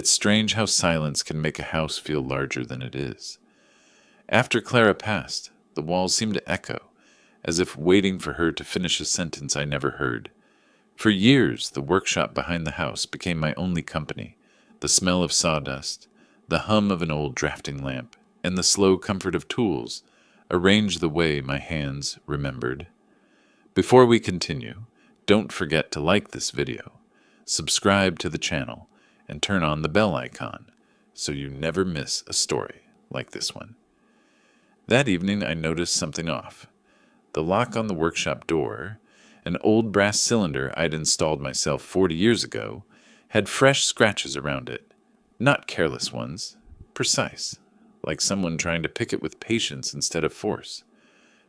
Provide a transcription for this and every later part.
It's strange how silence can make a house feel larger than it is. After Clara passed, the walls seemed to echo, as if waiting for her to finish a sentence I never heard. For years, the workshop behind the house became my only company. The smell of sawdust, the hum of an old drafting lamp, and the slow comfort of tools arranged the way my hands remembered. Before we continue, don't forget to like this video, subscribe to the channel, and turn on the bell icon so you never miss a story like this one. That evening I noticed something off. The lock on the workshop door, an old brass cylinder I'd installed myself 40 years ago, had fresh scratches around it. Not careless ones, precise, like someone trying to pick it with patience instead of force.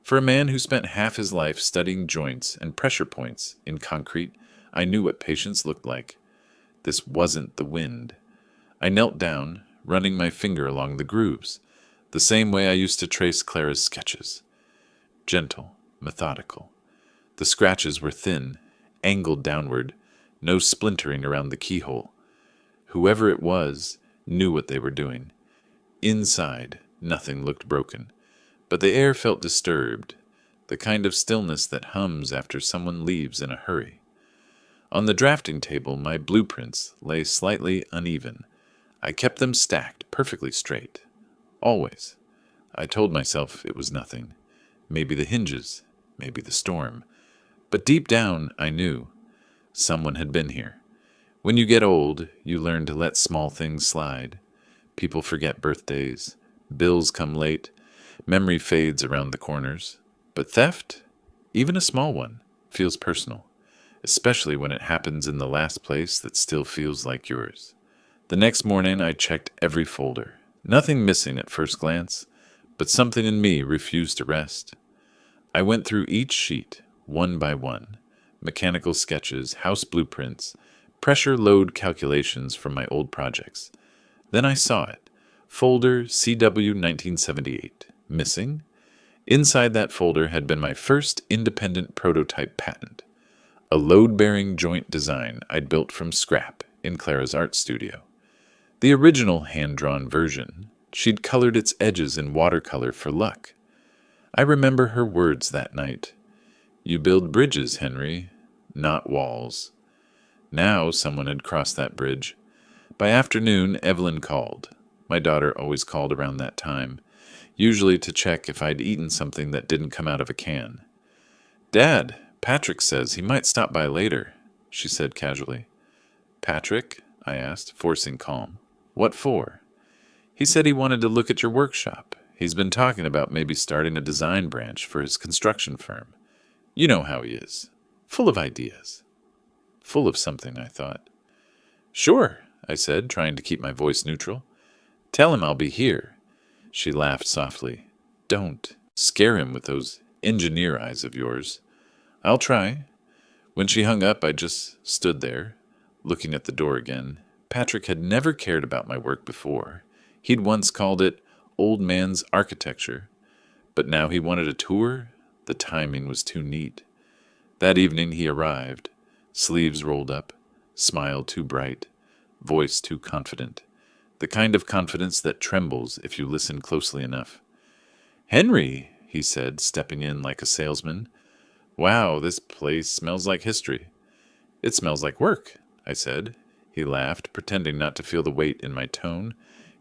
For a man who spent half his life studying joints and pressure points in concrete, I knew what patience looked like. This wasn't the wind. I knelt down, running my finger along the grooves, the same way I used to trace Clara's sketches. Gentle, methodical. The scratches were thin, angled downward, no splintering around the keyhole. Whoever it was knew what they were doing. Inside, nothing looked broken, but the air felt disturbed, the kind of stillness that hums after someone leaves in a hurry. On the drafting table, my blueprints lay slightly uneven. I kept them stacked perfectly straight. Always. I told myself it was nothing. Maybe the hinges, maybe the storm. But deep down, I knew. Someone had been here. When you get old, you learn to let small things slide. People forget birthdays. Bills come late. Memory fades around the corners. But theft, even a small one, feels personal, especially when it happens in the last place that still feels like yours. The next morning, I checked every folder. Nothing missing at first glance, but something in me refused to rest. I went through each sheet, one by one. Mechanical sketches, house blueprints, pressure load calculations from my old projects. Then I saw it. Folder CW 1978. Missing? Inside that folder had been my first independent prototype patent. A load-bearing joint design I'd built from scrap in Clara's art studio. The original hand-drawn version, she'd colored its edges in watercolor for luck. I remember her words that night. "You build bridges, Henry, not walls." Now someone had crossed that bridge. By afternoon, Evelyn called. My daughter always called around that time, usually to check if I'd eaten something that didn't come out of a can. "Dad, Patrick says he might stop by later," she said casually. "Patrick?" I asked, forcing calm. "What for?" "He said he wanted to look at your workshop. He's been talking about maybe starting a design branch for his construction firm. You know how he is. Full of ideas." Full of something, I thought. "Sure," I said, trying to keep my voice neutral. "Tell him I'll be here." She laughed softly. "Don't scare him with those engineer eyes of yours." "I'll try." When she hung up, I just stood there, looking at the door again. Patrick had never cared about my work before. He'd once called it old man's architecture. But now he wanted a tour? The timing was too neat. That evening he arrived, sleeves rolled up, smile too bright, voice too confident. The kind of confidence that trembles if you listen closely enough. "Henry," he said, stepping in like a salesman. "Wow, this place smells like history." "It smells like work," I said. He laughed, pretending not to feel the weight in my tone.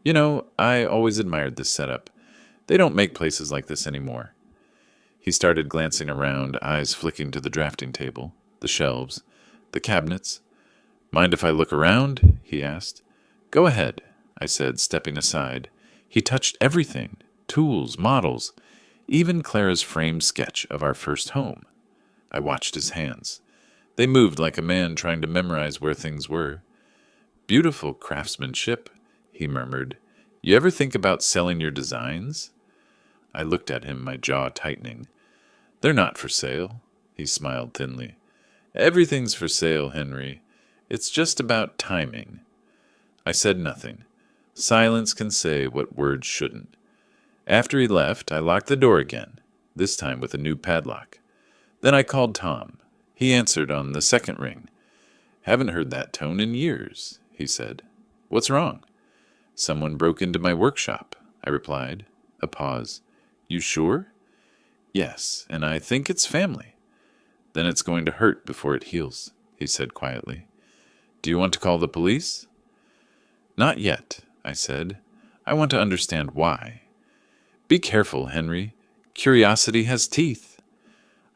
"You know, I always admired this setup. They don't make places like this anymore." He started glancing around, eyes flicking to the drafting table, the shelves, the cabinets. "Mind if I look around?" he asked. "Go ahead," I said, stepping aside. He touched everything, tools, models, even Clara's framed sketch of our first home. I watched his hands. They moved like a man trying to memorize where things were. "Beautiful craftsmanship," he murmured. "You ever think about selling your designs?" I looked at him, my jaw tightening. "They're not for sale," he smiled thinly. "Everything's for sale, Henry. It's just about timing." I said nothing. Silence can say what words shouldn't. After he left, I locked the door again, this time with a new padlock. Then I called Tom. He answered on the second ring. "Haven't heard that tone in years," he said. What's wrong? Someone broke into my workshop, I replied. A pause. You sure? Yes, and I think it's family. Then it's going to hurt before it heals, he said quietly. Do you want to call the police? Not yet, I said. I want to understand why. Be careful, Henry. Curiosity has teeth.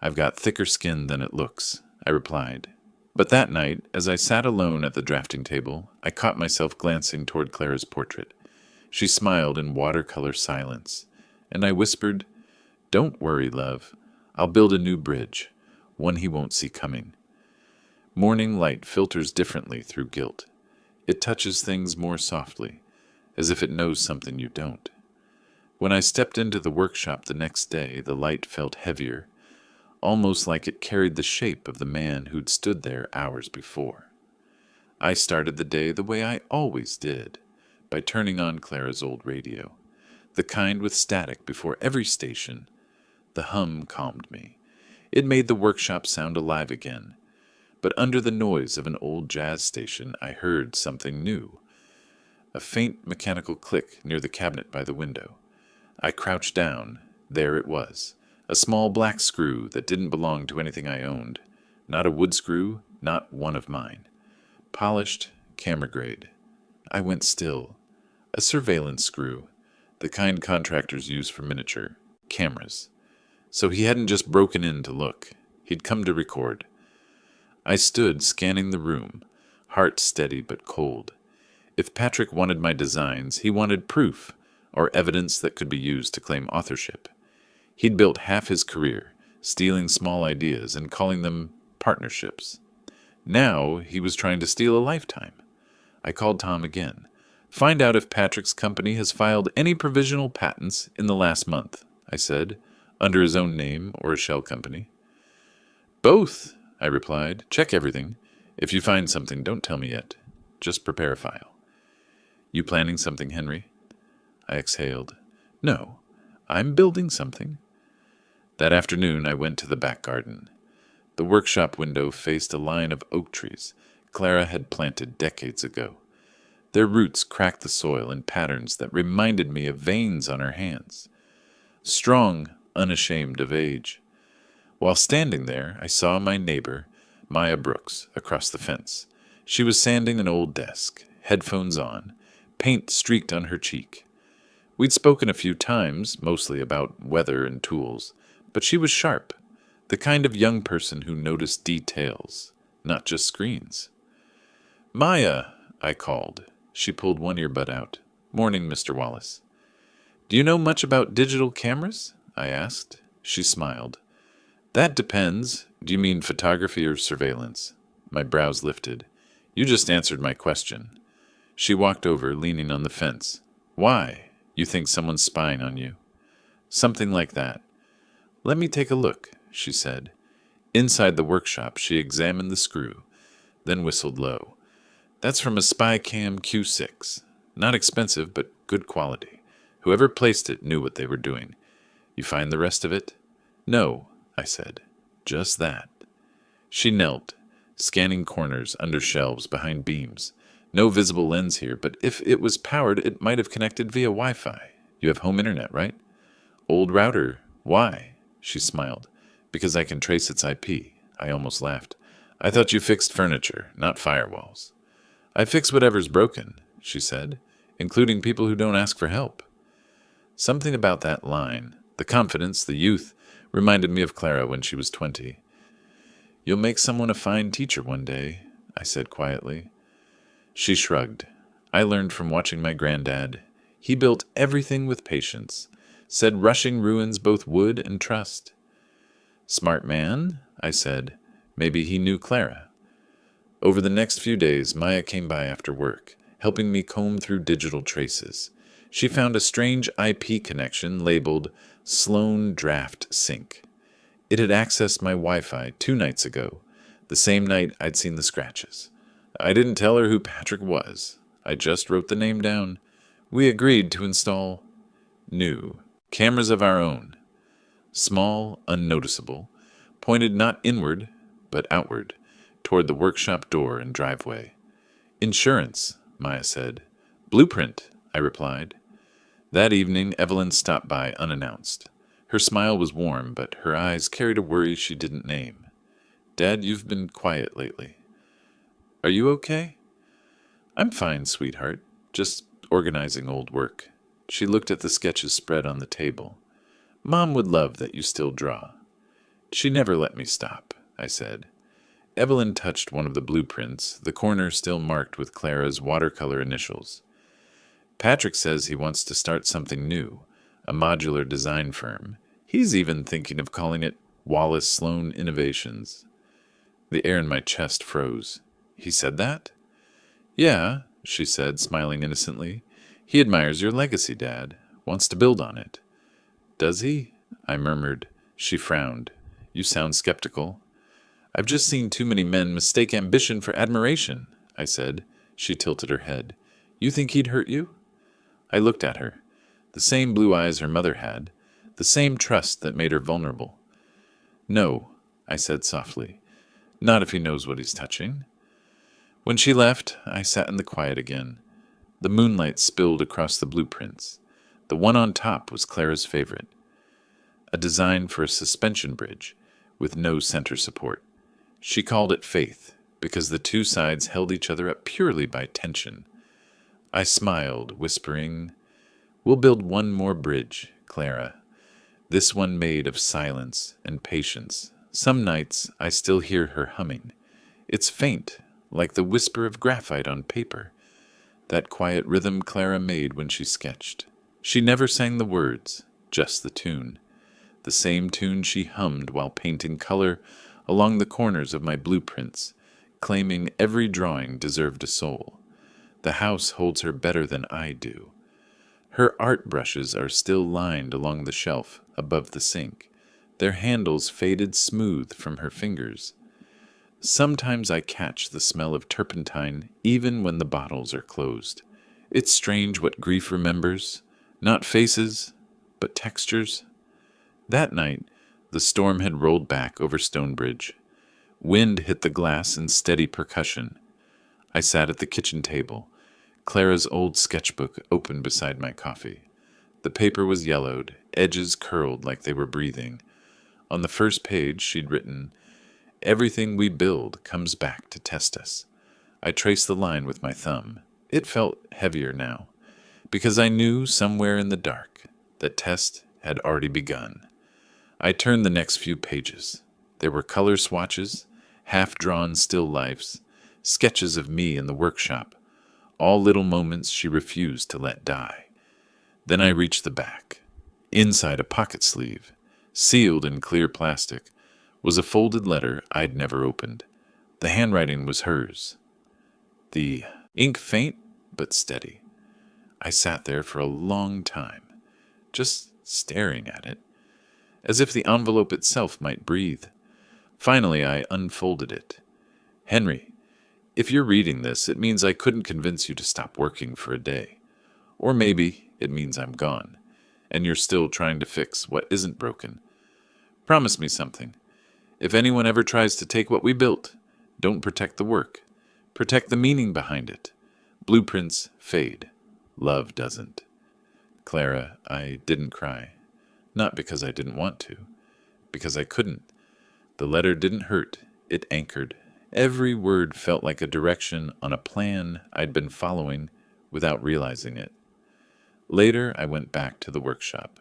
I've got thicker skin than it looks, I replied. But that night, as I sat alone at the drafting table, I caught myself glancing toward Clara's portrait. She smiled in watercolor silence, and I whispered, Don't worry, love. I'll build a new bridge, one he won't see coming. Morning light filters differently through guilt. It touches things more softly, as if it knows something you don't. When I stepped into the workshop the next day, the light felt heavier, almost like it carried the shape of the man who'd stood there hours before. I started the day the way I always did, by turning on Clara's old radio, the kind with static before every station. The hum calmed me. It made the workshop sound alive again. But under the noise of an old jazz station, I heard something new. A faint mechanical click near the cabinet by the window. I crouched down. There it was. A small black screw that didn't belong to anything I owned. Not a wood screw, not one of mine. Polished, camera grade. I went still. A surveillance screw, the kind contractors use for miniature cameras. So he hadn't just broken in to look. He'd come to record. I stood scanning the room, heart steady but cold. If Patrick wanted my designs, he wanted proof, or evidence that could be used to claim authorship. He'd built half his career, stealing small ideas and calling them partnerships. Now he was trying to steal a lifetime. I called Tom again. Find out if Patrick's company has filed any provisional patents in the last month, I said, under his own name or a shell company. Both, I replied. Check everything. If you find something, don't tell me yet. Just prepare a file. You planning something, Henry? I exhaled. No, I'm building something. That afternoon I went to the back garden. The workshop window faced a line of oak trees Clara had planted decades ago. Their roots cracked the soil in patterns that reminded me of veins on her hands. Strong, unashamed of age. While standing there, I saw my neighbor, Maya Brooks, across the fence. She was sanding an old desk, headphones on, paint streaked on her cheek. We'd spoken a few times, mostly about weather and tools, but she was sharp, the kind of young person who noticed details, not just screens. Maya, I called. She pulled one earbud out. Morning, Mr. Wallace. Do you know much about digital cameras? I asked. She smiled. That depends. Do you mean photography or surveillance? My brows lifted. You just answered my question. She walked over, leaning on the fence. Why? You think someone's spying on you? Something like that. Let me take a look, she said. Inside the workshop, she examined the screw, then whistled low. That's from a SpyCam Q6. Not expensive, but good quality. Whoever placed it knew what they were doing. You find the rest of it? No, I said. Just that. She knelt, scanning corners under shelves behind beams. No visible lens here, but if it was powered, it might have connected via Wi-Fi. You have home internet, right? Old router. Why? She smiled. Because I can trace its IP. I almost laughed. I thought you fixed furniture, not firewalls. I fix whatever's broken, she said, including people who don't ask for help. Something about that line, the confidence, the youth, reminded me of Clara when she was 20. You'll make someone a fine teacher one day, I said quietly. She shrugged. I learned from watching my granddad. He built everything with patience, said rushing ruins both wood and trust. Smart man, I said. Maybe he knew Clara. Over the next few days, Maya came by after work, helping me comb through digital traces. She found a strange IP connection labeled Sloan Draft Sync. It had accessed my Wi-Fi 2 nights ago, the same night I'd seen the scratches. I didn't tell her who Patrick was. I just wrote the name down. We agreed to install new cameras of our own. Small, unnoticeable, pointed not inward, but outward, toward the workshop door and driveway. Insurance, Maya said. Blueprint, I replied. That evening, Evelyn stopped by unannounced. Her smile was warm, but her eyes carried a worry she didn't name. Dad, you've been quiet lately. Are you okay? I'm fine, sweetheart. Just organizing old work. She looked at the sketches spread on the table. Mom would love that you still draw. She never let me stop, I said. Evelyn touched one of the blueprints, the corner still marked with Clara's watercolor initials. Patrick says he wants to start something new, a modular design firm. He's even thinking of calling it Wallace Sloan Innovations. The air in my chest froze. He said that? Yeah, she said, smiling innocently. He admires your legacy, Dad. Wants to build on it. Does he? I murmured. She frowned. You sound skeptical. I've just seen too many men mistake ambition for admiration, I said. She tilted her head. You think he'd hurt you? I looked at her. The same blue eyes her mother had. The same trust that made her vulnerable. No, I said softly. Not if he knows what he's touching. When she left, I sat in the quiet again. The moonlight spilled across the blueprints. The one on top was Clara's favorite. A design for a suspension bridge with no center support. She called it faith because the two sides held each other up purely by tension. I smiled, whispering, We'll build one more bridge, Clara. This one made of silence and patience. Some nights I still hear her humming. It's faint, like the whisper of graphite on paper. That quiet rhythm Clara made when she sketched. She never sang the words, just the tune. The same tune she hummed while painting color along the corners of my blueprints, claiming every drawing deserved a soul. The house holds her better than I do. Her art brushes are still lined along the shelf above the sink, their handles faded smooth from her fingers. Sometimes I catch the smell of turpentine even when the bottles are closed. It's strange what grief remembers, not faces, but textures. That night, the storm had rolled back over Stonebridge. Wind hit the glass in steady percussion. I sat at the kitchen table, Clara's old sketchbook open beside my coffee. The paper was yellowed, edges curled like they were breathing. On the first page, she'd written, Everything we build comes back to test us. I traced the line with my thumb. It felt heavier now, because I knew somewhere in the dark that test had already begun. I turned the next few pages. There were color swatches, half-drawn still lifes, sketches of me in the workshop, all little moments she refused to let die. Then I reached the back. Inside a pocket sleeve, sealed in clear plastic, was a folded letter I'd never opened. The handwriting was hers. The ink faint but steady. I sat there for a long time, just staring at it, as if the envelope itself might breathe. Finally, I unfolded it. Henry, if you're reading this, it means I couldn't convince you to stop working for a day. Or maybe it means I'm gone, and you're still trying to fix what isn't broken. Promise me something. If anyone ever tries to take what we built, don't protect the work. Protect the meaning behind it. Blueprints fade. Love doesn't. Clara, I didn't cry. Not because I didn't want to. Because I couldn't. The letter didn't hurt. It anchored. Every word felt like a direction on a plan I'd been following without realizing it. Later, I went back to the workshop.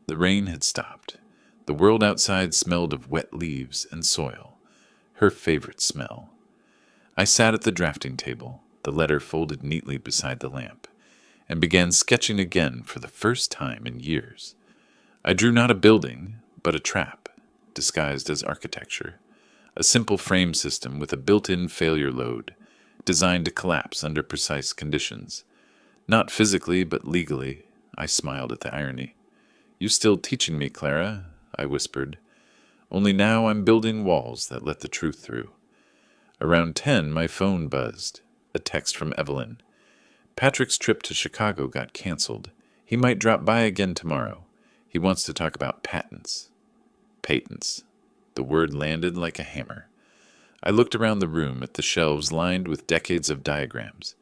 The rain had stopped. The world outside smelled of wet leaves and soil, her favorite smell. I sat at the drafting table, the letter folded neatly beside the lamp, and began sketching again for the first time in years. I drew not a building, but a trap, disguised as architecture, a simple frame system with a built-in failure load, designed to collapse under precise conditions. Not physically, but legally, I smiled at the irony. You still teaching me, Clara, I whispered. Only now I'm building walls that let the truth through. Around 10, my phone buzzed. A text from Evelyn. Patrick's trip to Chicago got canceled. He might drop by again tomorrow. He wants to talk about patents. Patents. The word landed like a hammer. I looked around the room at the shelves lined with decades of diagrams.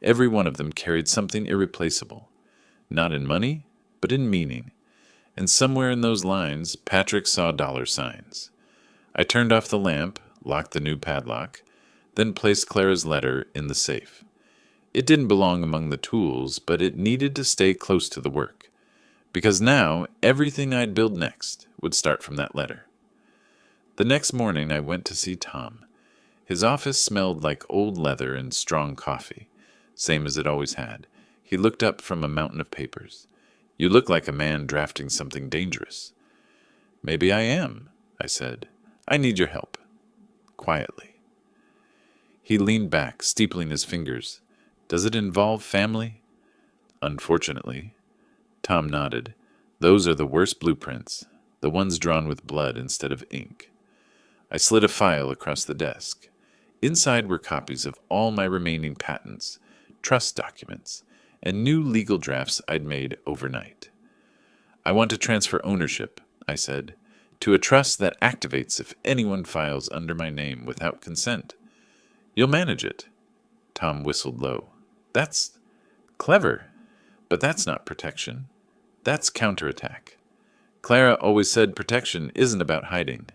Every one of them carried something irreplaceable, not in money, but in meaning. And somewhere in those lines, Patrick saw dollar signs. I turned off the lamp, locked the new padlock, then placed Clara's letter in the safe. It didn't belong among the tools, but it needed to stay close to the work, because now everything I'd build next would start from that letter. The next morning I went to see Tom. His office smelled like old leather and strong coffee, same as it always had. He looked up from a mountain of papers. "You look like a man drafting something dangerous." "Maybe I am," I said. "I need your help." Quietly. He leaned back, steepling his fingers. "Does it involve family?" "Unfortunately." Tom nodded. "Those are the worst blueprints, the ones drawn with blood instead of ink." I slid a file across the desk. Inside were copies of all my remaining patents, trust documents, and new legal drafts I'd made overnight. "I want to transfer ownership," I said, "to a trust that activates if anyone files under my name without consent." "You'll manage it." Tom whistled low. "That's clever, but that's not protection. That's counterattack. Clara always said protection isn't about hiding.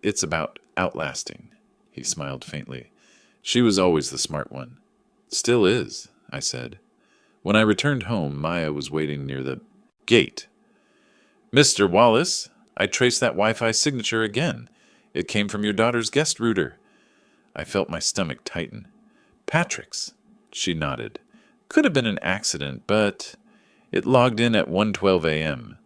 It's about outlasting." He smiled faintly. "She was always the smart one." "Still is," I said. When I returned home, Maya was waiting near the gate. "Mr. Wallace, I traced that Wi-Fi signature again. It came from your daughter's guest router." I felt my stomach tighten. "Patrick's," she nodded. "Could have been an accident, but it logged in at 1:12 a.m.,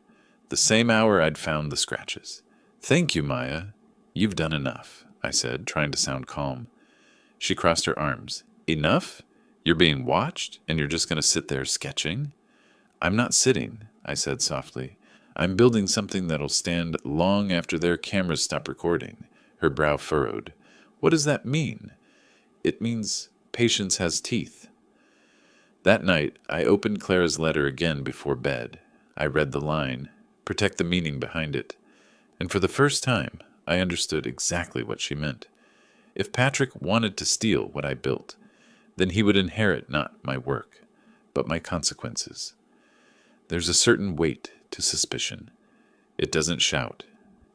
the same hour I'd found the scratches." "Thank you, Maya. You've done enough," I said, trying to sound calm. She crossed her arms. "Enough? You're being watched, and you're just going to sit there sketching?" "I'm not sitting," I said softly. "I'm building something that'll stand long after their cameras stop recording." Her brow furrowed. "What does that mean?" "It means patience has teeth." That night, I opened Clara's letter again before bed. I read the line, "Protect the meaning behind it." And for the first time, I understood exactly what she meant. If Patrick wanted to steal what I built, then he would inherit not my work, but my consequences. There's a certain weight to suspicion. It doesn't shout.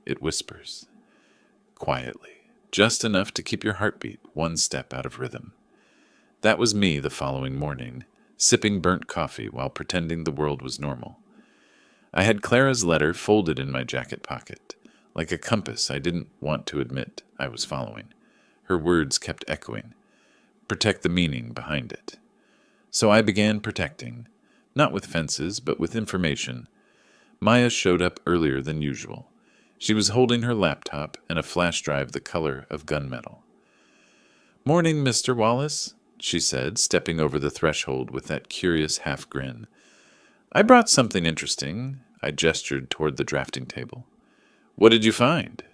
It whispers. Quietly, just enough to keep your heartbeat one step out of rhythm. That was me the following morning, sipping burnt coffee while pretending the world was normal. I had Clara's letter folded in my jacket pocket, like a compass I didn't want to admit I was following. Her words kept echoing. Protect the meaning behind it. So I began protecting, not with fences, but with information. Maya showed up earlier than usual. She was holding her laptop and a flash drive the color of gunmetal. "Morning, Mr. Wallace," she said, stepping over the threshold with that curious half grin. "I brought something interesting." I gestured toward the drafting table. "What did you find?"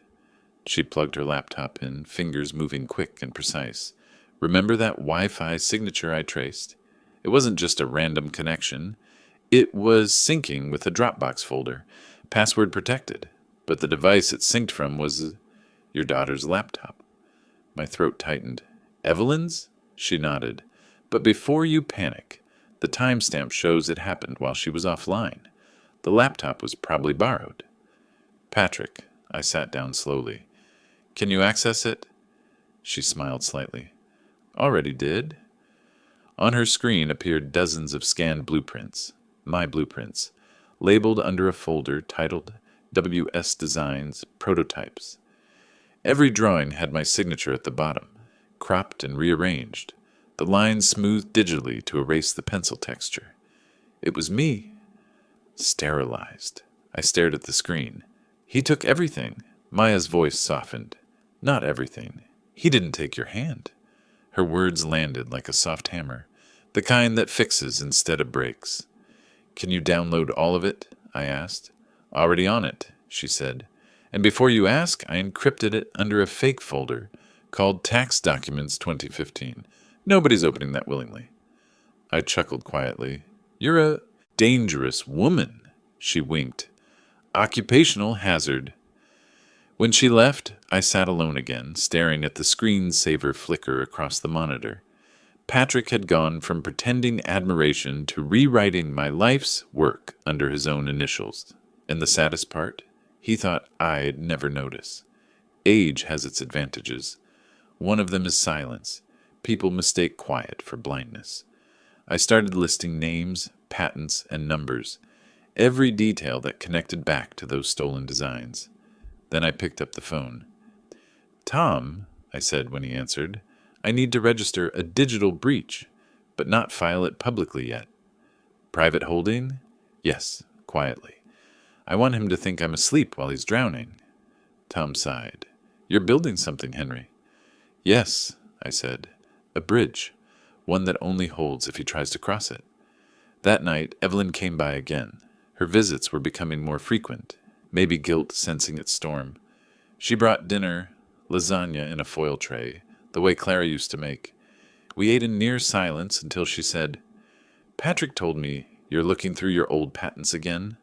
She plugged her laptop in, fingers moving quick and precise. "Remember that Wi-Fi signature I traced? It wasn't just a random connection. It was syncing with a Dropbox folder, password protected. But the device it synced from was your daughter's laptop." My throat tightened. "Evelyn's?" She nodded. "But before you panic, the timestamp shows it happened while she was offline. The laptop was probably borrowed." "Patrick," I sat down slowly. "Can you access it?" She smiled slightly. "Already did." On her screen appeared dozens of scanned blueprints, my blueprints, labeled under a folder titled WS Designs Prototypes. Every drawing had my signature at the bottom, cropped and rearranged, the lines smoothed digitally to erase the pencil texture. It was me. Sterilized. I stared at the screen. "He took everything." Maya's voice softened. "Not everything. He didn't take your hand." Her words landed like a soft hammer, the kind that fixes instead of breaks. "Can you download all of it?" I asked. "Already on it," she said. "And before you ask, I encrypted it under a fake folder called Tax Documents 2015. Nobody's opening that willingly." I chuckled quietly. "You're a dangerous woman," she winked. "Occupational hazard." When she left, I sat alone again, staring at the screensaver flicker across the monitor. Patrick had gone from pretending admiration to rewriting my life's work under his own initials. And the saddest part? He thought I'd never notice. Age has its advantages. One of them is silence. People mistake quiet for blindness. I started listing names, patents, and numbers, every detail that connected back to those stolen designs. Then I picked up the phone. "Tom," I said when he answered, "I need to register a digital breach, but not file it publicly yet." "Private holding?" "Yes, quietly. I want him to think I'm asleep while he's drowning." Tom sighed. "You're building something, Henry." "Yes," I said. "A bridge. One that only holds if he tries to cross it." That night, Evelyn came by again. Her visits were becoming more frequent, maybe guilt sensing its storm. She brought dinner, lasagna in a foil tray, the way Clara used to make. We ate in near silence until she said, "Patrick told me you're looking through your old patents again."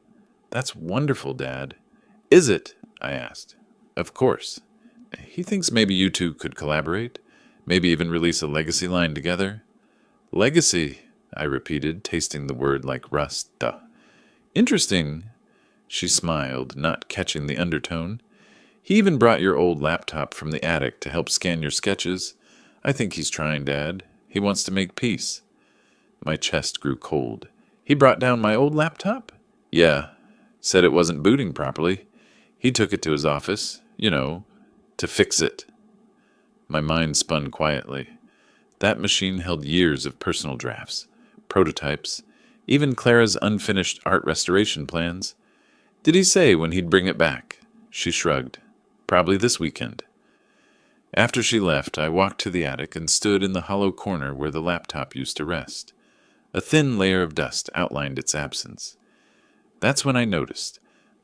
"That's wonderful, Dad." "Is it?" I asked. "Of course. He thinks maybe you two could collaborate, maybe even release a legacy line together." "Legacy," I repeated, tasting the word like rust. Duh. "Interesting." She smiled, not catching the undertone. "He even brought your old laptop from the attic to help scan your sketches. I think he's trying, Dad. He wants to make peace." My chest grew cold. "He brought down my old laptop?" "Yeah. Said it wasn't booting properly. He took it to his office, to fix it." My mind spun quietly. That machine held years of personal drafts, prototypes, even Clara's unfinished art restoration plans. "Did he say when he'd bring it back?" She shrugged. "Probably this weekend." After she left, I walked to the attic and stood in the hollow corner where the laptop used to rest. A thin layer of dust outlined its absence. That's when I noticed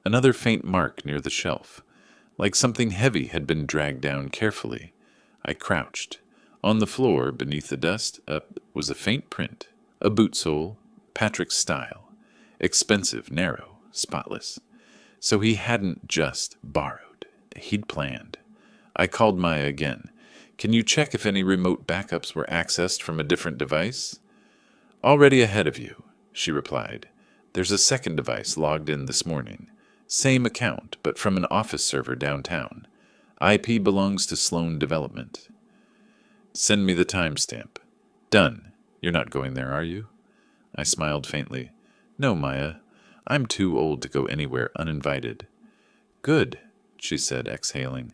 another faint mark near the shelf, like something heavy had been dragged down carefully. I crouched. On the floor, beneath the dust, was a faint print, a boot sole, Patrick's style, expensive, narrow, spotless. So he hadn't just borrowed. He'd planned. I called Maya again. "Can you check if any remote backups were accessed from a different device?" "Already ahead of you," she replied. "There's a second device logged in this morning. Same account, but from an office server downtown. IP belongs to Sloan Development." "Send me the timestamp." "Done. You're not going there, are you?" I smiled faintly. "No, Maya. I'm too old to go anywhere uninvited." "Good," she said, exhaling.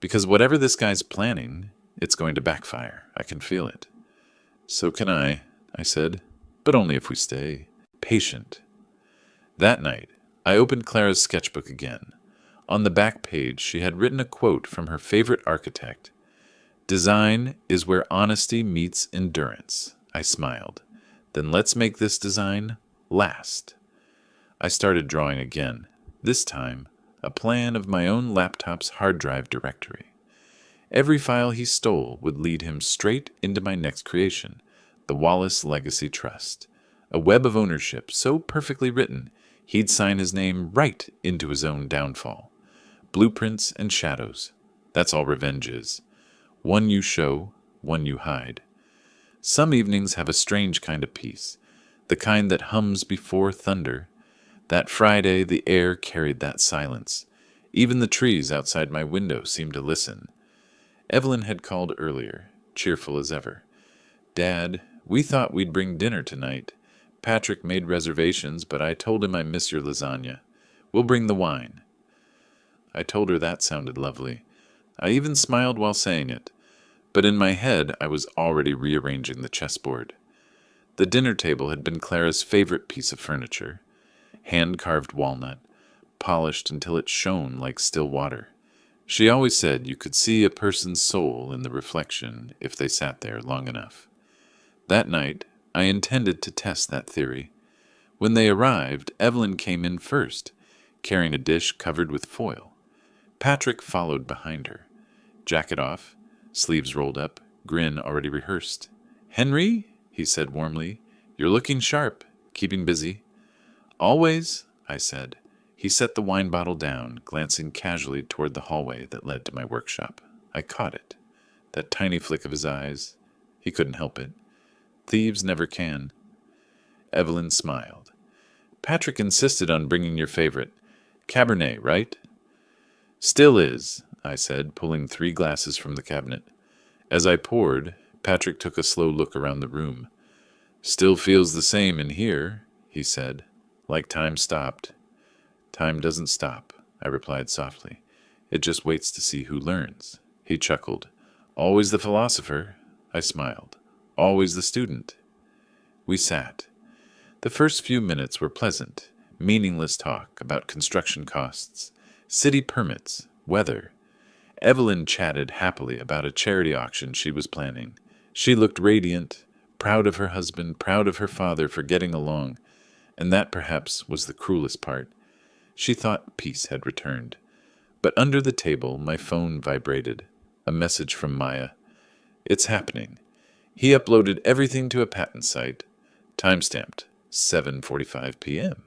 "Because whatever this guy's planning, it's going to backfire. I can feel it." "So can I said. "But only if we stay patient." That night, I opened Clara's sketchbook again. On the back page, she had written a quote from her favorite architect. "Design is where honesty meets endurance." I smiled. "Then let's make this design last." I started drawing again. This time, a plan of my own laptop's hard drive directory. Every file he stole would lead him straight into my next creation, the Wallace Legacy Trust. A web of ownership so perfectly written, he'd sign his name right into his own downfall. Blueprints and shadows. That's all revenge is. One you show, one you hide. Some evenings have a strange kind of peace, the kind that hums before thunder. That Friday, the air carried that silence. Even the trees outside my window seemed to listen. Evelyn had called earlier, cheerful as ever. "Dad, we thought we'd bring dinner tonight. Patrick made reservations, but I told him I miss your lasagna. We'll bring the wine." I told her that sounded lovely. I even smiled while saying it. But in my head, I was already rearranging the chessboard. The dinner table had been Clara's favorite piece of furniture. Hand-carved walnut, polished until it shone like still water. She always said you could see a person's soul in the reflection if they sat there long enough. That night, I intended to test that theory. When they arrived, Evelyn came in first, carrying a dish covered with foil. Patrick followed behind her. Jacket off, sleeves rolled up, grin already rehearsed. "Henry," he said warmly, "you're looking sharp, keeping busy." "Always," I said. He set the wine bottle down, glancing casually toward the hallway that led to my workshop. I caught it. That tiny flick of his eyes. He couldn't help it. Thieves never can. Evelyn smiled. Patrick insisted on bringing your favorite. Cabernet, right? Still is, I said, pulling 3 glasses from the cabinet. As I poured, Patrick took a slow look around the room. Still feels the same in here, he said, like time stopped. Time doesn't stop, I replied softly. It just waits to see who learns. He chuckled. Always the philosopher, I smiled. Always the student. We sat. The first few minutes were pleasant, meaningless talk about construction costs, city permits, weather. Evelyn chatted happily about a charity auction she was planning. She looked radiant, proud of her husband, proud of her father for getting along, and that perhaps was the cruelest part. She thought peace had returned. But under the table, my phone vibrated. A message from Maya. It's happening. He uploaded everything to a patent site, timestamped 7:45 p.m.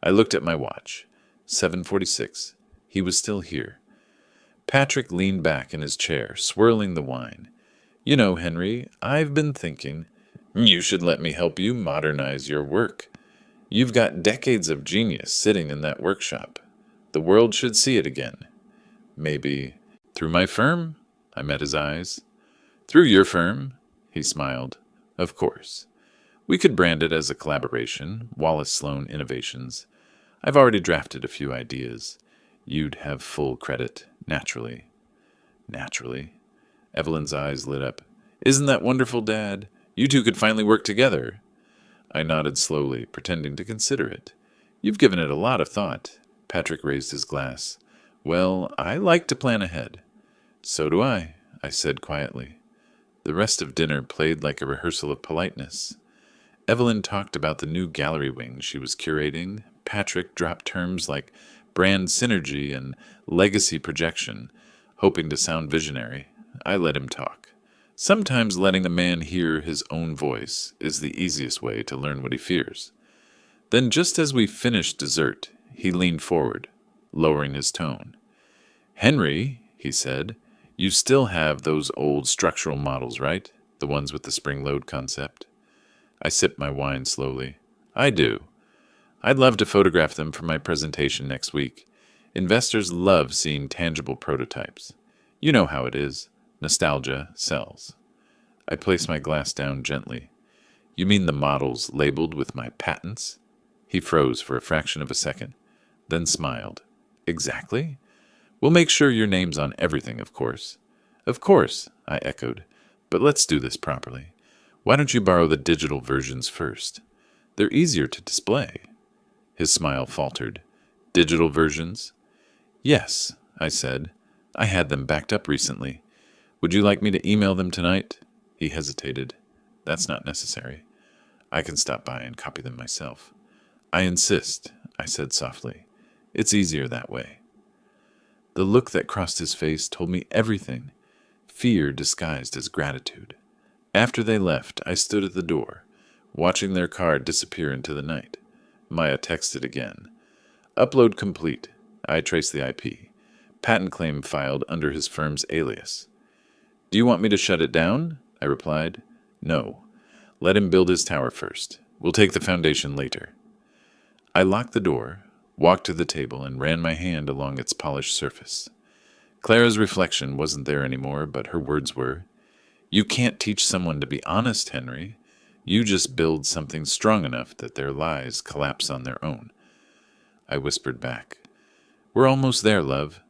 I looked at my watch. 7:46. He was still here. Patrick leaned back in his chair, swirling the wine. You know, Henry, I've been thinking, you should let me help you modernize your work. You've got decades of genius sitting in that workshop. The world should see it again. Maybe through my firm? I met his eyes. Through your firm? He smiled. Of course. We could brand it as a collaboration, Wallace Sloan Innovations. I've already drafted a few ideas. You'd have full credit, naturally. Naturally. Evelyn's eyes lit up. Isn't that wonderful, Dad? You two could finally work together. I nodded slowly, pretending to consider it. You've given it a lot of thought. Patrick raised his glass. Well, I like to plan ahead. So do I said quietly. The rest of dinner played like a rehearsal of politeness. Evelyn talked about the new gallery wing she was curating. Patrick dropped terms like brand synergy and legacy projection, hoping to sound visionary. I let him talk. Sometimes letting a man hear his own voice is the easiest way to learn what he fears. Then just as we finished dessert, he leaned forward, lowering his tone. Henry, he said, you still have those old structural models, right? The ones with the spring load concept? I sipped my wine slowly. I do. I'd love to photograph them for my presentation next week. Investors love seeing tangible prototypes. You know how it is. Nostalgia sells. I placed my glass down gently. You mean the models labeled with my patents? He froze for a fraction of a second, then smiled. Exactly. We'll make sure your name's on everything, of course. Of course, I echoed. But let's do this properly. Why don't you borrow the digital versions first? They're easier to display. His smile faltered. Digital versions? Yes, I said. I had them backed up recently. Would you like me to email them tonight? He hesitated. That's not necessary. I can stop by and copy them myself. I insist, I said softly. It's easier that way. The look that crossed his face told me everything, fear disguised as gratitude. After they left, I stood at the door, watching their car disappear into the night. Maya texted again. Upload complete. I traced the IP. Patent claim filed under his firm's alias. Do you want me to shut it down? I replied. No. Let him build his tower first. We'll take the foundation later. I locked the door, walked to the table, and ran my hand along its polished surface. Clara's reflection wasn't there anymore, but her words were, You can't teach someone to be honest, Henry. You just build something strong enough that their lies collapse on their own. I whispered back, We're almost there, love.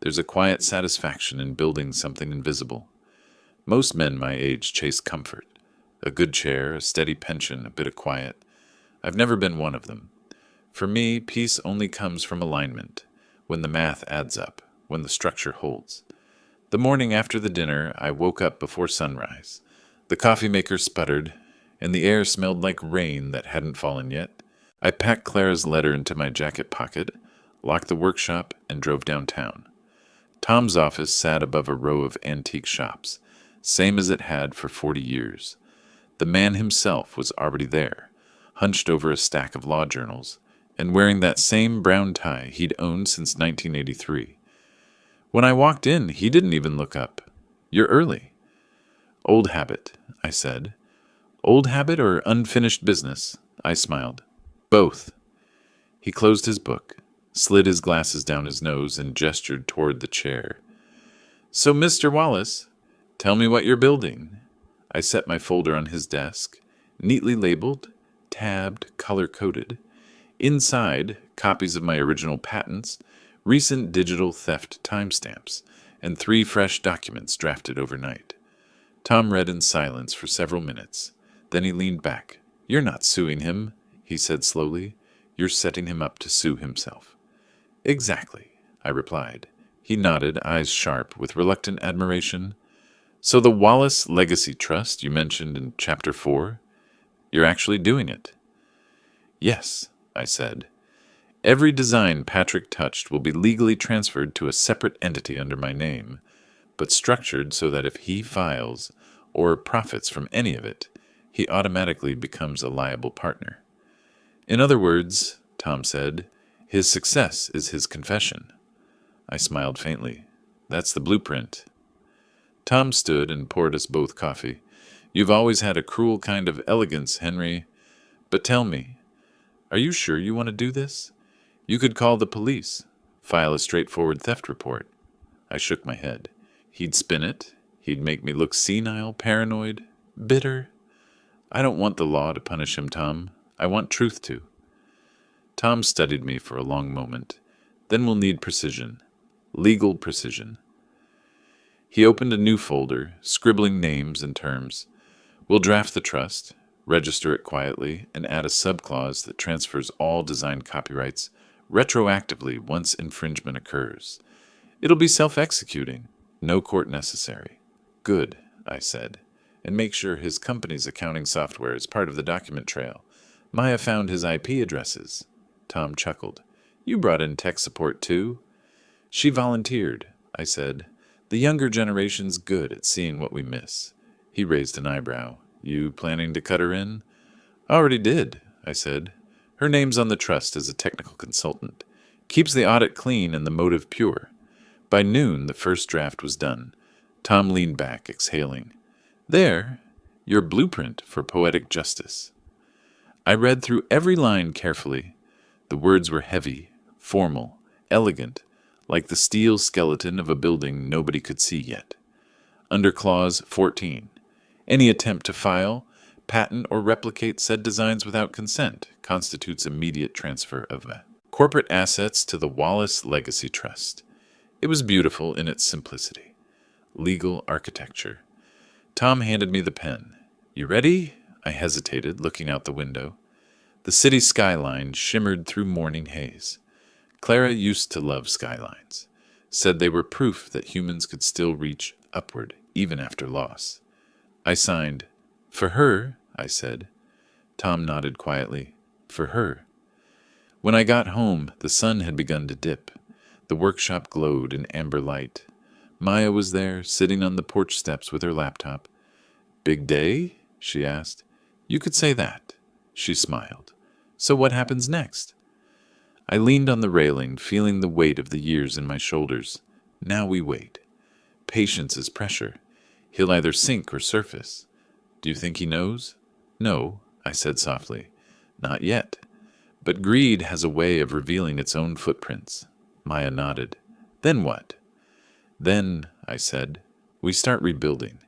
There's a quiet satisfaction in building something invisible. Most men my age chase comfort. A good chair, a steady pension, a bit of quiet. I've never been one of them. For me, peace only comes from alignment, when the math adds up, when the structure holds. The morning after the dinner, I woke up before sunrise. The coffee maker sputtered, and the air smelled like rain that hadn't fallen yet. I packed Clara's letter into my jacket pocket, locked the workshop, and drove downtown. Tom's office sat above a row of antique shops, same as it had for 40 years. The man himself was already there, hunched over a stack of law journals, and wearing that same brown tie he'd owned since 1983. When I walked in, he didn't even look up. You're early. Old habit, I said. Old habit or unfinished business? I smiled. Both. He closed his book, slid his glasses down his nose, and gestured toward the chair. So, Mr. Wallace, tell me what you're building. I set my folder on his desk, neatly labeled, tabbed, color-coded. Inside, copies of my original patents, recent digital theft timestamps, and 3 fresh documents drafted overnight. Tom read in silence for several minutes. Then he leaned back. You're not suing him, he said slowly. You're setting him up to sue himself. Exactly, I replied. He nodded, eyes sharp, with reluctant admiration. So the Wallace Legacy Trust you mentioned in Chapter 4, you're actually doing it? Yes, I said. Every design Patrick touched will be legally transferred to a separate entity under my name, but structured so that if he files or profits from any of it, he automatically becomes a liable partner. In other words, Tom said, his success is his confession. I smiled faintly. That's the blueprint. Tom stood and poured us both coffee. You've always had a cruel kind of elegance, Henry. But tell me, are you sure you want to do this? You could call the police, file a straightforward theft report. I shook my head. He'd spin it. He'd make me look senile, paranoid, bitter. I don't want the law to punish him, Tom. I want truth to. Tom studied me for a long moment. Then we'll need precision. Legal precision. He opened a new folder, scribbling names and terms. We'll draft the trust, register it quietly, and add a subclause that transfers all design copyrights retroactively once infringement occurs. It'll be self-executing. No court necessary. Good, I said. And make sure his company's accounting software is part of the document trail. Maya found his IP addresses. Tom chuckled. You brought in tech support too? She volunteered, I said. The younger generation's good at seeing what we miss. He raised an eyebrow. You planning to cut her in? Already did, I said. Her name's on the trust as a technical consultant. Keeps the audit clean and the motive pure. By noon, the first draft was done. Tom leaned back, exhaling. There, your blueprint for poetic justice. I read through every line carefully. The words were heavy, formal, elegant, like the steel skeleton of a building nobody could see yet. Under Clause 14, any attempt to file, patent, or replicate said designs without consent constitutes immediate transfer of corporate assets to the Wallace Legacy Trust. It was beautiful in its simplicity. Legal architecture. Tom handed me the pen. You ready? I hesitated, looking out the window. The city skyline shimmered through morning haze. Clara used to love skylines. Said they were proof that humans could still reach upward, even after loss. I signed. For her, I said. Tom nodded quietly. For her. When I got home, the sun had begun to dip. The workshop glowed in amber light. Maya was there, sitting on the porch steps with her laptop. Big day? She asked. You could say that. She smiled. So what happens next? I leaned on the railing, feeling the weight of the years in my shoulders. Now we wait. Patience is pressure. He'll either sink or surface. Do you think he knows? No, I said softly. Not yet. But greed has a way of revealing its own footprints. Maya nodded. Then what? Then, I said, we start rebuilding.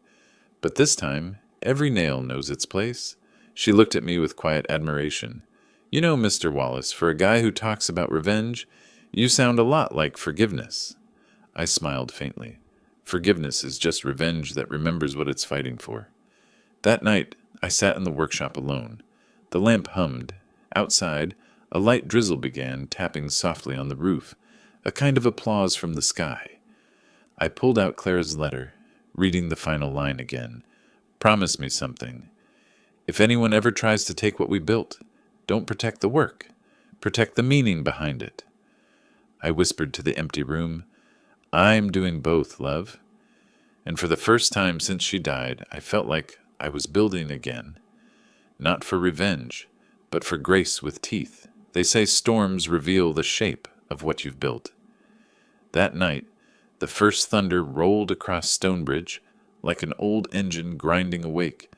But this time, every nail knows its place. She looked at me with quiet admiration. You know, Mr. Wallace, for a guy who talks about revenge, you sound a lot like forgiveness. I smiled faintly. Forgiveness is just revenge that remembers what it's fighting for. That night, I sat in the workshop alone. The lamp hummed. Outside, a light drizzle began, tapping softly on the roof, a kind of applause from the sky. I pulled out Clara's letter, reading the final line again. Promise me something. If anyone ever tries to take what we built, don't protect the work. Protect the meaning behind it. I whispered to the empty room, I'm doing both, love. And for the first time since she died, I felt like I was building again. Not for revenge, but for grace with teeth. They say storms reveal the shape of what you've built. That night, the first thunder rolled across Stonebridge like an old engine grinding awake.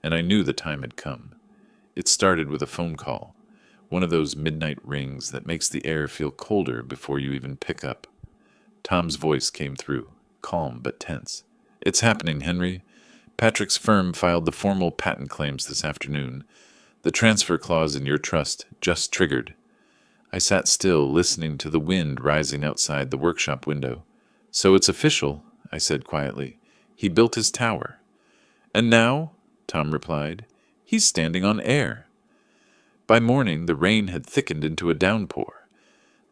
and I knew the time had come. It started with a phone call, one of those midnight rings that makes the air feel colder before you even pick up. Tom's voice came through, calm but tense. "It's happening, Henry. Patrick's firm filed the formal patent claims this afternoon. The transfer clause in your trust just triggered." I sat still, listening to the wind rising outside the workshop window. "So it's official," I said quietly. "He built his tower." "And now," Tom replied, "he's standing on air." By morning, the rain had thickened into a downpour.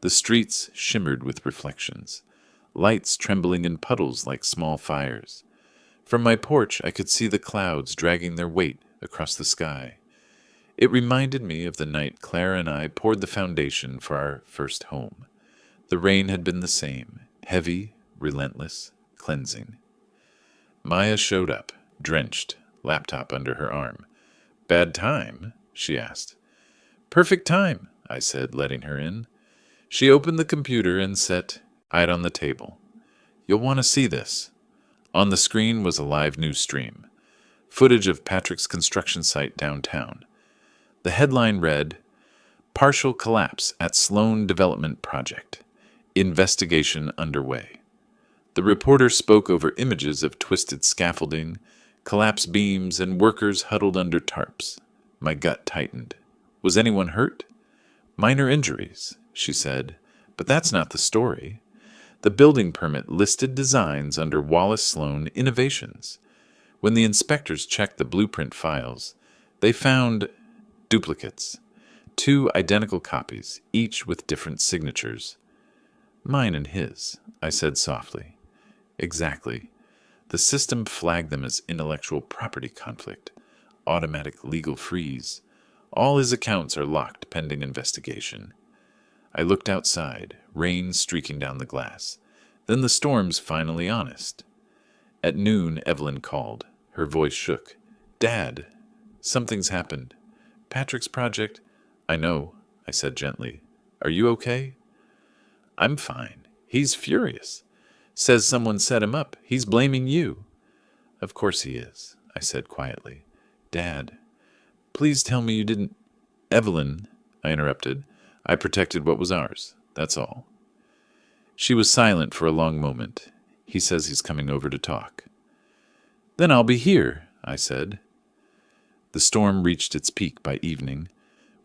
The streets shimmered with reflections, lights trembling in puddles like small fires. From my porch, I could see the clouds dragging their weight across the sky. It reminded me of the night Clara and I poured the foundation for our first home. The rain had been the same, heavy, relentless, cleansing. Maya showed up, drenched, laptop under her arm. "Bad time?" she asked. "Perfect time," I said, letting her in. She opened the computer and set it on the table. "You'll want to see this." On the screen was a live news stream, footage of Patrick's construction site downtown. The headline read, "Partial Collapse at Sloan Development Project. Investigation Underway." The reporter spoke over images of twisted scaffolding, collapsed beams, and workers huddled under tarps. My gut tightened. "Was anyone hurt?" "Minor injuries," she said, "but that's not the story." The building permit listed designs under Wallace Sloan Innovations. When the inspectors checked the blueprint files, they found duplicates, 2 identical copies, each with different signatures. "Mine and his," I said softly. "Exactly. The system flagged them as intellectual property conflict, automatic legal freeze. All his accounts are locked pending investigation." I looked outside, rain streaking down the glass. Then the storm's finally honest. At noon, Evelyn called. Her voice shook. "Dad, something's happened. Patrick's project—" "I know," I said gently. "Are you okay?" "I'm fine. He's furious. Says someone set him up. He's blaming you." "Of course he is," I said quietly. "Dad, please tell me you didn't—" "Evelyn," I interrupted. "I protected what was ours. That's all." She was silent for a long moment. "He says he's coming over to talk." "Then I'll be here," I said. The storm reached its peak by evening.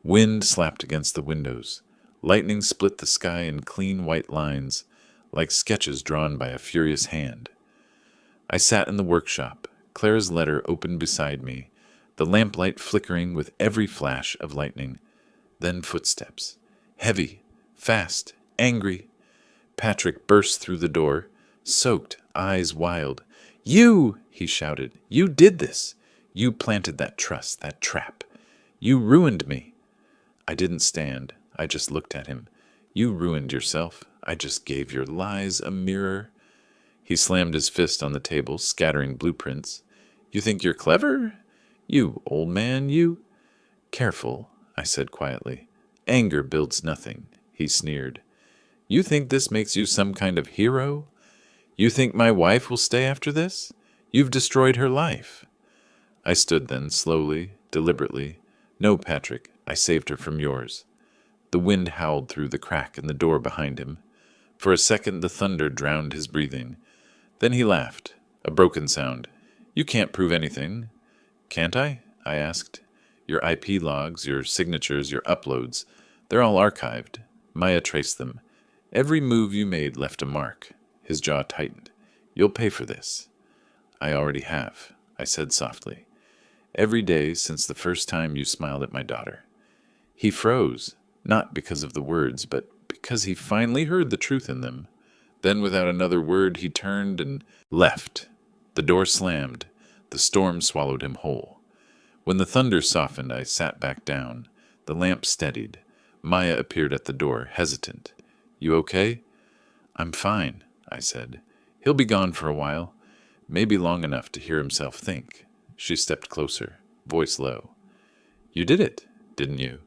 Wind slapped against the windows. Lightning split the sky in clean white lines, like sketches drawn by a furious hand. I sat in the workshop, Clara's letter open beside me, the lamplight flickering with every flash of lightning. Then footsteps. Heavy, fast, angry. Patrick burst through the door, soaked, eyes wild. "You!" he shouted. "You did this. You planted that trust, that trap. You ruined me." I didn't stand. I just looked at him. "You ruined yourself. I just gave your lies a mirror." He slammed his fist on the table, scattering blueprints. "You think you're clever? You old man, you—" "Careful," I said quietly. "Anger builds nothing," he sneered. "You think this makes you some kind of hero? You think my wife will stay after this? You've destroyed her life." I stood then, slowly, deliberately. "No, Patrick, I saved her from yours." The wind howled through the crack in the door behind him. For a second the thunder drowned his breathing. Then he laughed, a broken sound. "You can't prove anything." "Can't I?" I asked. "Your IP logs, your signatures, your uploads, they're all archived." Maya traced them. "Every move you made left a mark." His jaw tightened. "You'll pay for this." "I already have," I said softly. "Every day since the first time you smiled at my daughter." He froze, not because of the words, but because he finally heard the truth in them. Then without another word he turned and left. The door slammed. The storm swallowed him whole. When the thunder softened, I sat back down. The lamp steadied. Maya appeared at the door, hesitant. "You okay?" "I'm fine," I said. "He'll be gone for a while. Maybe long enough to hear himself think." She stepped closer, voice low. "You did it, didn't you?"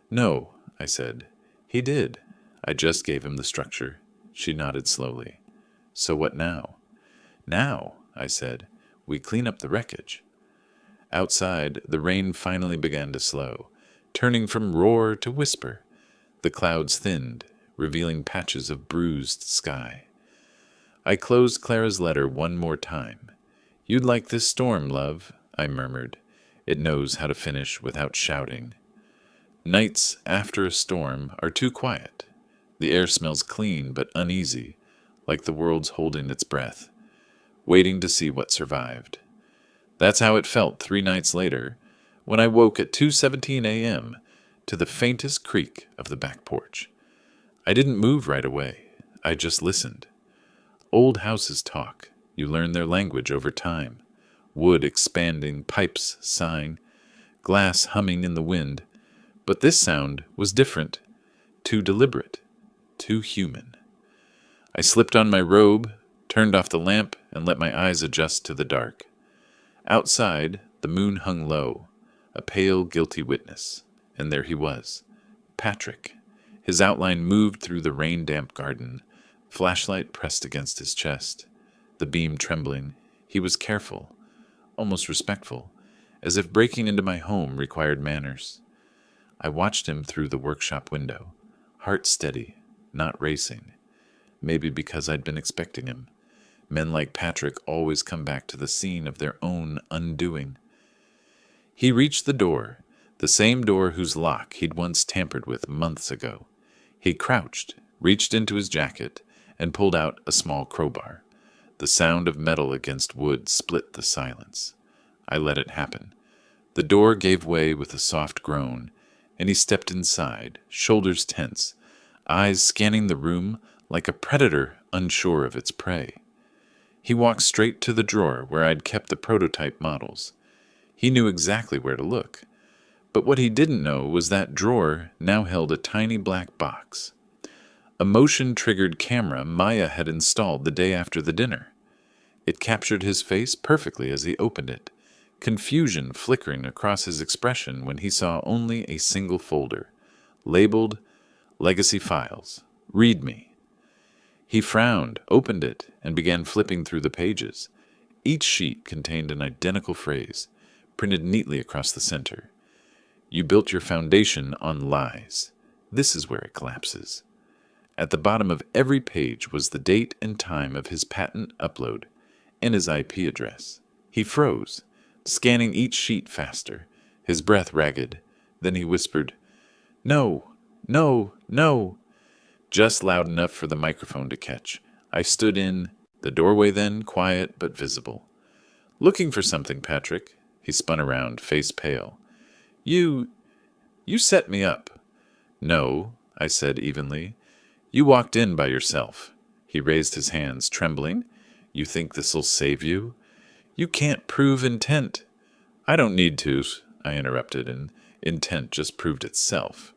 "No," I said. "He did. I just gave him the structure." She nodded slowly. "So what now?" "Now," I said, "we clean up the wreckage." Outside, the rain finally began to slow, turning from roar to whisper. The clouds thinned, revealing patches of bruised sky. I closed Clara's letter one more time. "You'd like this storm, love," I murmured. It knows how to finish without shouting. Nights after a storm are too quiet. The air smells clean but uneasy, like the world's holding its breath, waiting to see what survived. That's how it felt 3 nights later, when I woke at 2:17 a.m. to the faintest creak of the back porch. I didn't move right away. I just listened. Old houses talk. You learn their language over time. Wood expanding, pipes sighing, glass humming in the wind. But this sound was different, too deliberate, too human. I slipped on my robe, turned off the lamp, and let my eyes adjust to the dark. Outside, the moon hung low, a pale, guilty witness, and there he was, Patrick. His outline moved through the rain-damp garden, flashlight pressed against his chest, the beam trembling. He was careful, almost respectful, as if breaking into my home required manners. I watched him through the workshop window, heart steady, not racing. Maybe because I'd been expecting him. Men like Patrick always come back to the scene of their own undoing. He reached the door, the same door whose lock he'd once tampered with months ago. He crouched, reached into his jacket, and pulled out a small crowbar. The sound of metal against wood split the silence. I let it happen. The door gave way with a soft groan, and he stepped inside, shoulders tense, eyes scanning the room like a predator unsure of its prey. He walked straight to the drawer where I'd kept the prototype models. He knew exactly where to look. But what he didn't know was that drawer now held a tiny black box. A motion-triggered camera Maya had installed the day after the dinner. It captured his face perfectly as he opened it, confusion flickering across his expression when he saw only a single folder, labeled Legacy Files, Read Me. He frowned, opened it, and began flipping through the pages. Each sheet contained an identical phrase, printed neatly across the center. "You built your foundation on lies. This is where it collapses." At the bottom of every page was the date and time of his patent upload and his IP address. He froze, scanning each sheet faster, his breath ragged. Then he whispered, "No, no, no," just loud enough for the microphone to catch. I stood in the doorway then, quiet but visible. "Looking for something, Patrick." He spun around, face pale. You set me up." "No," I said evenly. "You walked in by yourself." He raised his hands, trembling. "You think this'll save you? You can't prove intent." "I don't need to," I interrupted, and intent just proved itself.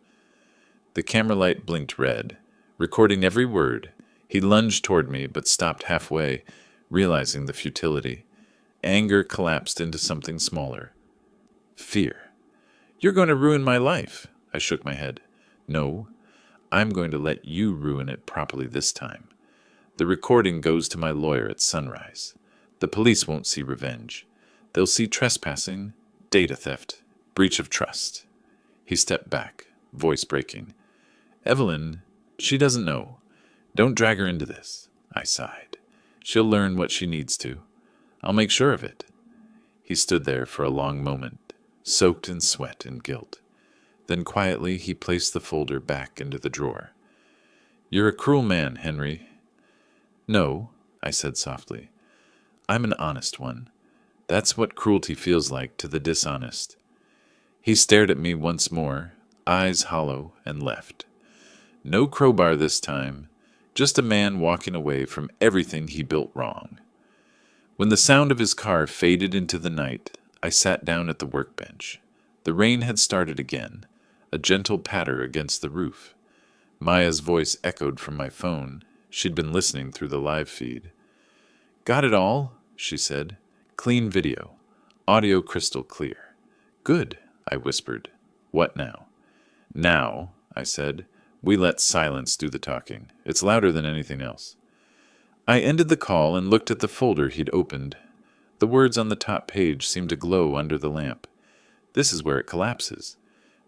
The camera light blinked red, recording every word. He lunged toward me, but stopped halfway, realizing the futility. Anger collapsed into something smaller. Fear. "You're going to ruin my life." I shook my head. "No, I'm going to let you ruin it properly this time. The recording goes to my lawyer at sunrise. The police won't see revenge. They'll see trespassing, data theft, breach of trust." He stepped back, voice breaking. "Evelyn, she doesn't know. Don't drag her into this." I sighed. "She'll learn what she needs to. I'll make sure of it." He stood there for a long moment, soaked in sweat and guilt. Then quietly he placed the folder back into the drawer. "You're a cruel man, Henry." "No," I said softly. "I'm an honest one. That's what cruelty feels like to the dishonest." He stared at me once more, eyes hollow, and left. No crowbar this time, just a man walking away from everything he built wrong. When the sound of his car faded into the night, I sat down at the workbench. The rain had started again, a gentle patter against the roof. Maya's voice echoed from my phone. She'd been listening through the live feed. "Got it all?" she said. "Clean video. Audio crystal clear." "Good," I whispered. "What now?" "Now," I said, "we let silence do the talking. It's louder than anything else." I ended the call and looked at the folder he'd opened. The words on the top page seemed to glow under the lamp. This is where it collapses.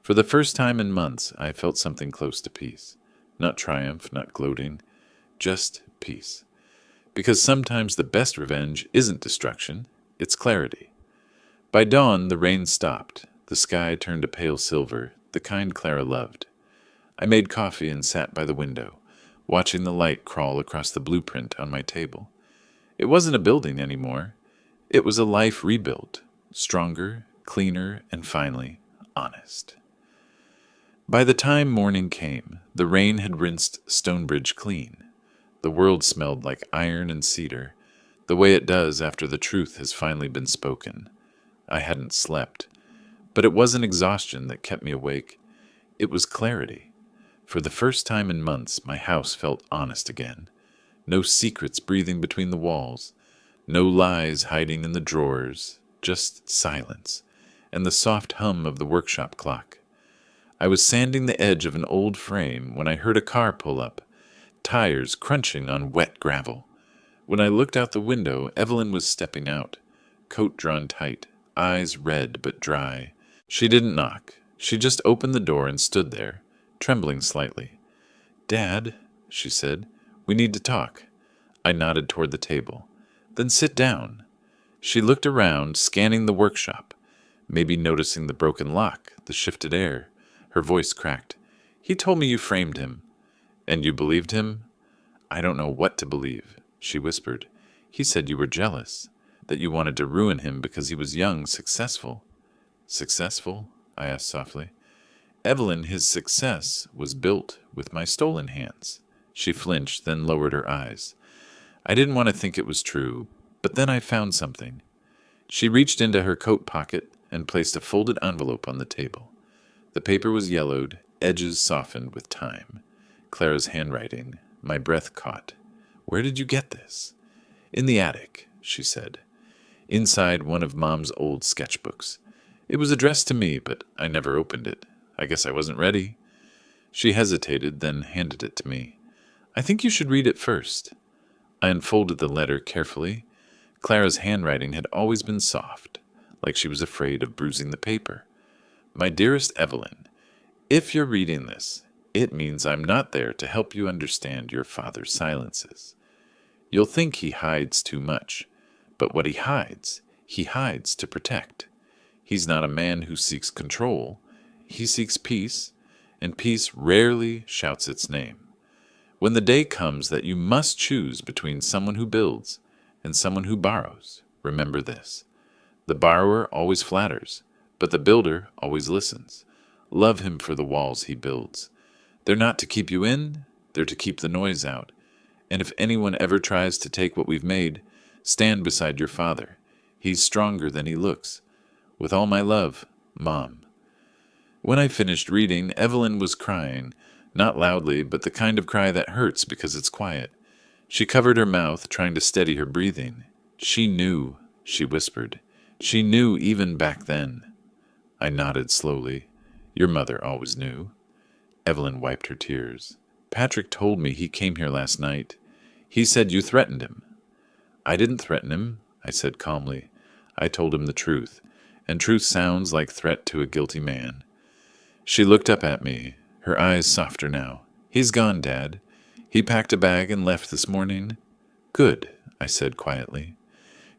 For the first time in months, I felt something close to peace. Not triumph, not gloating, just peace. Because sometimes the best revenge isn't destruction, it's clarity. By dawn, the rain stopped. The sky turned a pale silver, the kind Clara loved. I made coffee and sat by the window, watching the light crawl across the blueprint on my table. It wasn't a building anymore. It was a life rebuilt, stronger, cleaner, and finally, honest. By the time morning came, the rain had rinsed Stonebridge clean. The world smelled like iron and cedar, the way it does after the truth has finally been spoken. I hadn't slept, but it wasn't exhaustion that kept me awake. It was clarity. For the first time in months, my house felt honest again. No secrets breathing between the walls, no lies hiding in the drawers, just silence, and the soft hum of the workshop clock. I was sanding the edge of an old frame when I heard a car pull up, tires crunching on wet gravel. When I looked out the window, Evelyn was stepping out, coat drawn tight, eyes red but dry. She didn't knock. She just opened the door and stood there, trembling slightly. "Dad," she said, "we need to talk." I nodded toward the table. "Then sit down." She looked around, scanning the workshop, maybe noticing the broken lock, the shifted air. Her voice cracked. "He told me you framed him." "And you believed him?" "I don't know what to believe," she whispered. "He said you were jealous, that you wanted to ruin him because he was young, successful." "Successful?" I asked softly. "Evelyn, his success was built with my stolen hands." She flinched, then lowered her eyes. I didn't want to think it was true, but then I found something. She reached into her coat pocket and placed a folded envelope on the table. The paper was yellowed, edges softened with time. Clara's handwriting. My breath caught. "Where did you get this?" "In the attic," she said. "Inside one of Mom's old sketchbooks. It was addressed to me, but I never opened it. I guess I wasn't ready." She hesitated, then handed it to me. "I think you should read it first." I unfolded the letter carefully. Clara's handwriting had always been soft, like she was afraid of bruising the paper. "My dearest Evelyn, if you're reading this, it means I'm not there to help you understand your father's silences. You'll think he hides too much, but what he hides to protect. He's not a man who seeks control. He seeks peace, and peace rarely shouts its name. When the day comes that you must choose between someone who builds and someone who borrows, remember this. The borrower always flatters, but the builder always listens. Love him for the walls he builds. They're not to keep you in, they're to keep the noise out. And if anyone ever tries to take what we've made, stand beside your father. He's stronger than he looks. With all my love, Mom." When I finished reading, Evelyn was crying, not loudly, but the kind of cry that hurts because it's quiet. She covered her mouth, trying to steady her breathing. "She knew," she whispered. "She knew even back then." I nodded slowly. "Your mother always knew." Evelyn wiped her tears. "Patrick told me he came here last night. He said you threatened him." "I didn't threaten him," I said calmly. "I told him the truth, and truth sounds like threat to a guilty man." She looked up at me, her eyes softer now. "He's gone, Dad. He packed a bag and left this morning." "Good," I said quietly.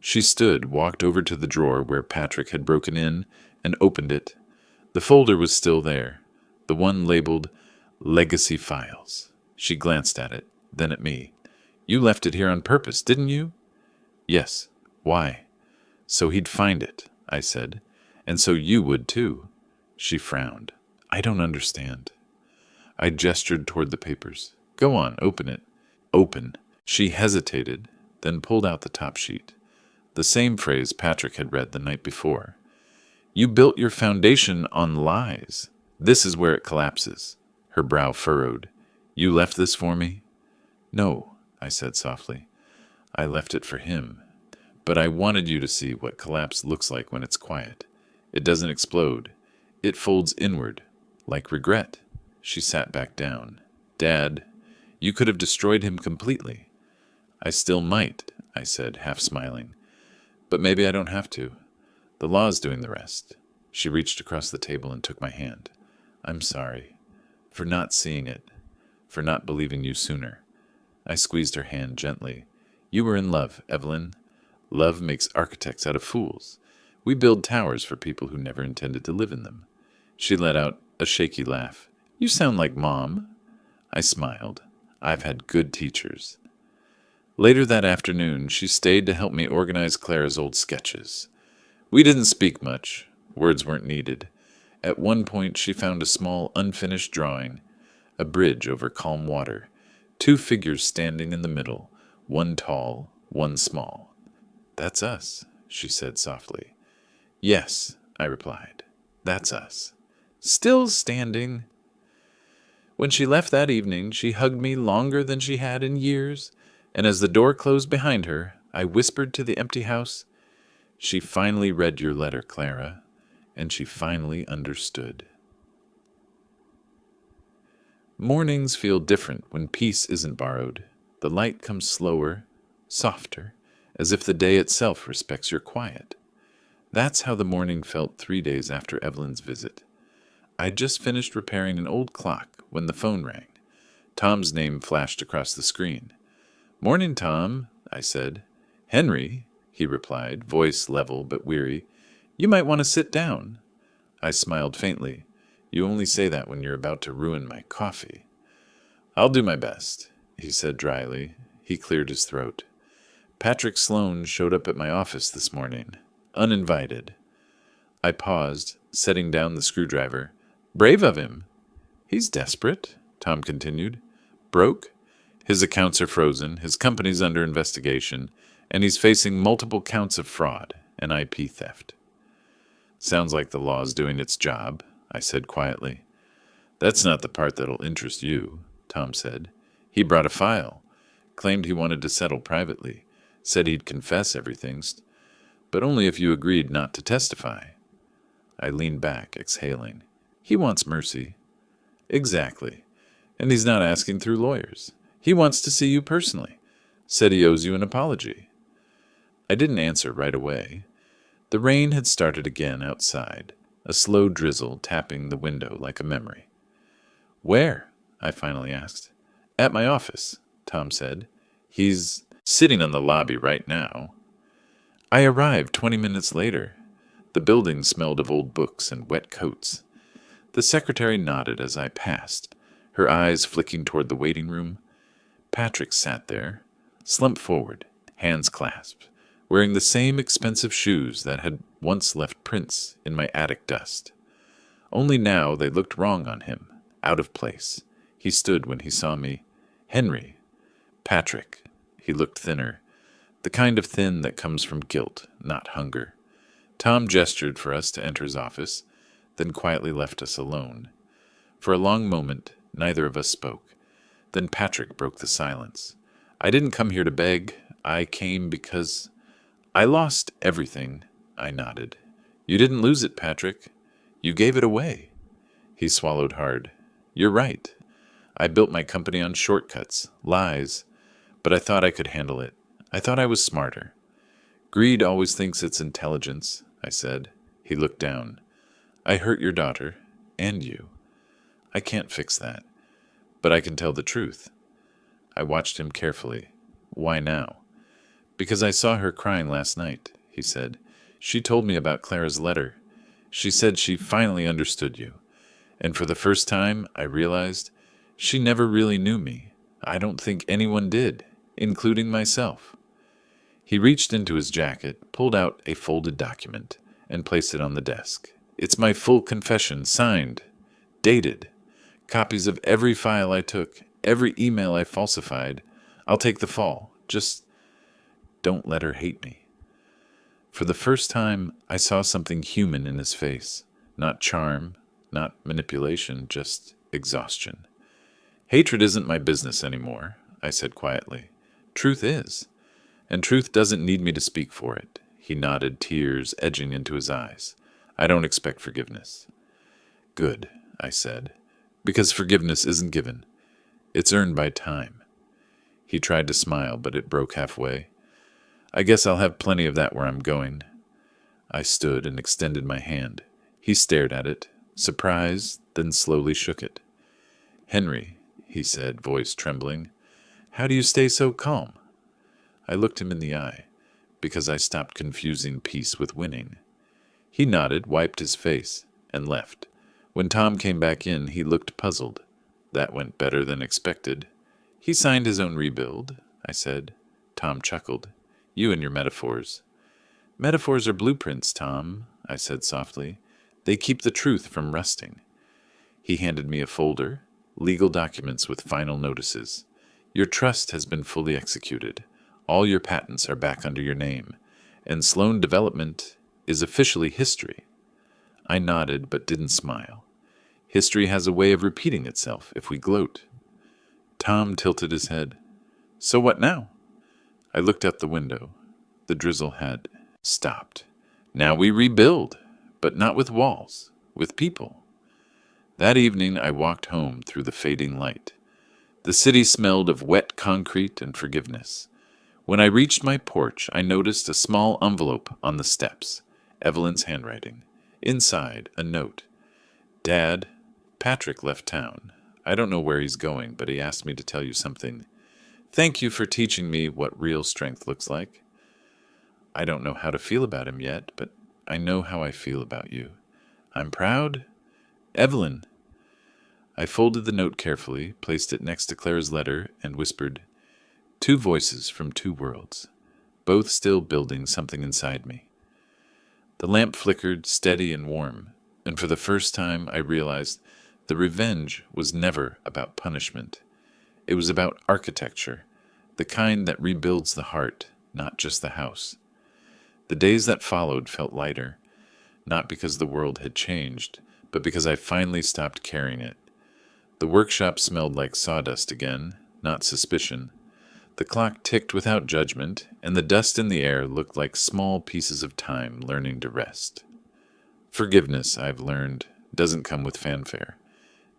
She stood, walked over to the drawer where Patrick had broken in, and opened it. The folder was still there, the one labeled Legacy Files. She glanced at it, then at me. "You left it here on purpose, didn't you?" "Yes. Why?" "So he'd find it," I said. "And so you would too." She frowned. "I don't understand." I gestured toward the papers. "Go on, open it." "Open." She hesitated, then pulled out the top sheet. The same phrase Patrick had read the night before. "You built your foundation on lies. This is where it collapses." Her brow furrowed. "You left this for me?" "No," I said softly. "I left it for him. But I wanted you to see what collapse looks like when it's quiet. It doesn't explode. It folds inward, like regret." She sat back down. "Dad, you could have destroyed him completely." "I still might," I said, half smiling. But maybe I don't have to. The law's doing the rest. She reached across the table and took my hand. I'm sorry. For not seeing it. For not believing you sooner. I squeezed her hand gently. You were in love, Evelyn. Love makes architects out of fools. We build towers for people who never intended to live in them. She let out a shaky laugh. You sound like Mom. I smiled. I've had good teachers. Later that afternoon, she stayed to help me organize Clara's old sketches. We didn't speak much. Words weren't needed. At one point, she found a small, unfinished drawing. A bridge over calm water. 2 figures standing in the middle, one tall, one small. That's us, she said softly. Yes, I replied. That's us. Still standing. When she left that evening, she hugged me longer than she had in years, and as the door closed behind her, I whispered to the empty house, She finally read your letter, Clara, and she finally understood. Mornings feel different when peace isn't borrowed. The light comes slower, softer, as if the day itself respects your quiet. That's how the morning felt 3 days after Evelyn's visit. I'd just finished repairing an old clock when the phone rang. Tom's name flashed across the screen. Morning, Tom, I said. Henry, he replied, voice level but weary. You might want to sit down. I smiled faintly. You only say that when you're about to ruin my coffee. I'll do my best, he said dryly. He cleared his throat. Patrick Sloane showed up at my office this morning, uninvited. I paused, setting down the screwdriver. Brave of him. He's desperate, Tom continued. Broke? His accounts are frozen, his company's under investigation, and he's facing multiple counts of fraud and IP theft. Sounds like the law's doing its job, I said quietly. That's not the part that'll interest you, Tom said. He brought a file, claimed he wanted to settle privately, said he'd confess everything, but only if you agreed not to testify. I leaned back, exhaling. He wants mercy. Exactly. And he's not asking through lawyers. He wants to see you personally. Said he owes you an apology. I didn't answer right away. The rain had started again outside, a slow drizzle tapping the window like a memory. Where? I finally asked. At my office, Tom said. He's sitting in the lobby right now. I arrived 20 minutes later. The building smelled of old books and wet coats. The secretary nodded as I passed, her eyes flicking toward the waiting room. Patrick sat there, slumped forward, hands clasped, wearing the same expensive shoes that had once left prints in my attic dust. Only now they looked wrong on him, out of place. He stood when he saw me. Henry. Patrick. He looked thinner, the kind of thin that comes from guilt, not hunger. Tom gestured for us to enter his office, then quietly left us alone. For a long moment, neither of us spoke. Then Patrick broke the silence. I didn't come here to beg. I came because I lost everything, I nodded. You didn't lose it, Patrick. You gave it away. He swallowed hard. You're right. I built my company on shortcuts, lies, but I thought I could handle it. I thought I was smarter. Greed always thinks it's intelligence, I said. He looked down. I hurt your daughter, and you. I can't fix that, but I can tell the truth. I watched him carefully. Why now? Because I saw her crying last night, he said. She told me about Clara's letter. She said she finally understood you. And for the first time, I realized she never really knew me. I don't think anyone did, including myself. He reached into his jacket, pulled out a folded document, and placed it on the desk. It's my full confession, signed, dated. Copies of every file I took, every email I falsified. I'll take the fall. Just don't let her hate me. For the first time, I saw something human in his face. Not charm, not manipulation, just exhaustion. Hatred isn't my business anymore, I said quietly. Truth is. And truth doesn't need me to speak for it. He nodded, tears edging into his eyes. I don't expect forgiveness. Good, I said, because forgiveness isn't given. It's earned by time. He tried to smile, but it broke halfway. I guess I'll have plenty of that where I'm going. I stood and extended my hand. He stared at it, surprised, then slowly shook it. Henry, he said, voice trembling, how do you stay so calm? I looked him in the eye, because I stopped confusing peace with winning. He nodded, wiped his face, and left. When Tom came back in, he looked puzzled. That went better than expected. He signed his own rebuild, I said. Tom chuckled. You and your metaphors. Metaphors are blueprints, Tom, I said softly. They keep the truth from rusting. He handed me a folder, legal documents with final notices. Your trust has been fully executed. All your patents are back under your name, and Sloan Development is officially history. I nodded but didn't smile. History has a way of repeating itself if we gloat. Tom tilted his head. So what now? I looked out the window. The drizzle had stopped. Now we rebuild, but not with walls, with people. That evening I walked home through the fading light. The city smelled of wet concrete and forgiveness. When I reached my porch, I noticed a small envelope on the steps, Evelyn's handwriting. Inside, a note. Dad, Patrick left town. I don't know where he's going, but he asked me to tell you something. Thank you for teaching me what real strength looks like. I don't know how to feel about him yet, but I know how I feel about you. I'm proud. Evelyn. I folded the note carefully, placed it next to Clara's letter, and whispered, 2 voices from 2 worlds, both still building something inside me. The lamp flickered, steady and warm, and for the first time I realized the revenge was never about punishment. It was about architecture, the kind that rebuilds the heart, not just the house. The days that followed felt lighter, not because the world had changed, but because I finally stopped carrying it. The workshop smelled like sawdust again, not suspicion. The clock ticked without judgment, and the dust in the air looked like small pieces of time learning to rest. Forgiveness, I've learned, doesn't come with fanfare.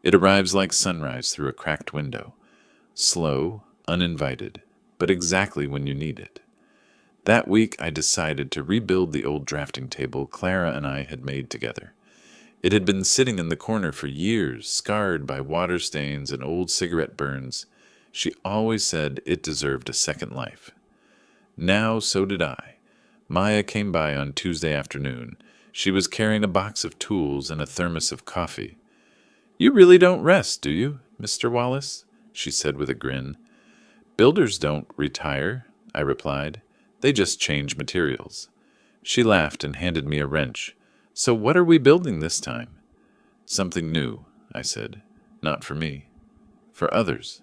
It arrives like sunrise through a cracked window, slow, uninvited, but exactly when you need it. That week I decided to rebuild the old drafting table Clara and I had made together. It had been sitting in the corner for years, scarred by water stains and old cigarette burns. She always said it deserved a second life. Now so did I. Maya came by on Tuesday afternoon. She was carrying a box of tools and a thermos of coffee. You really don't rest, do you, Mr. Wallace? She said with a grin. Builders don't retire, I replied. They just change materials. She laughed and handed me a wrench. So what are we building this time? Something new, I said. Not for me. For others.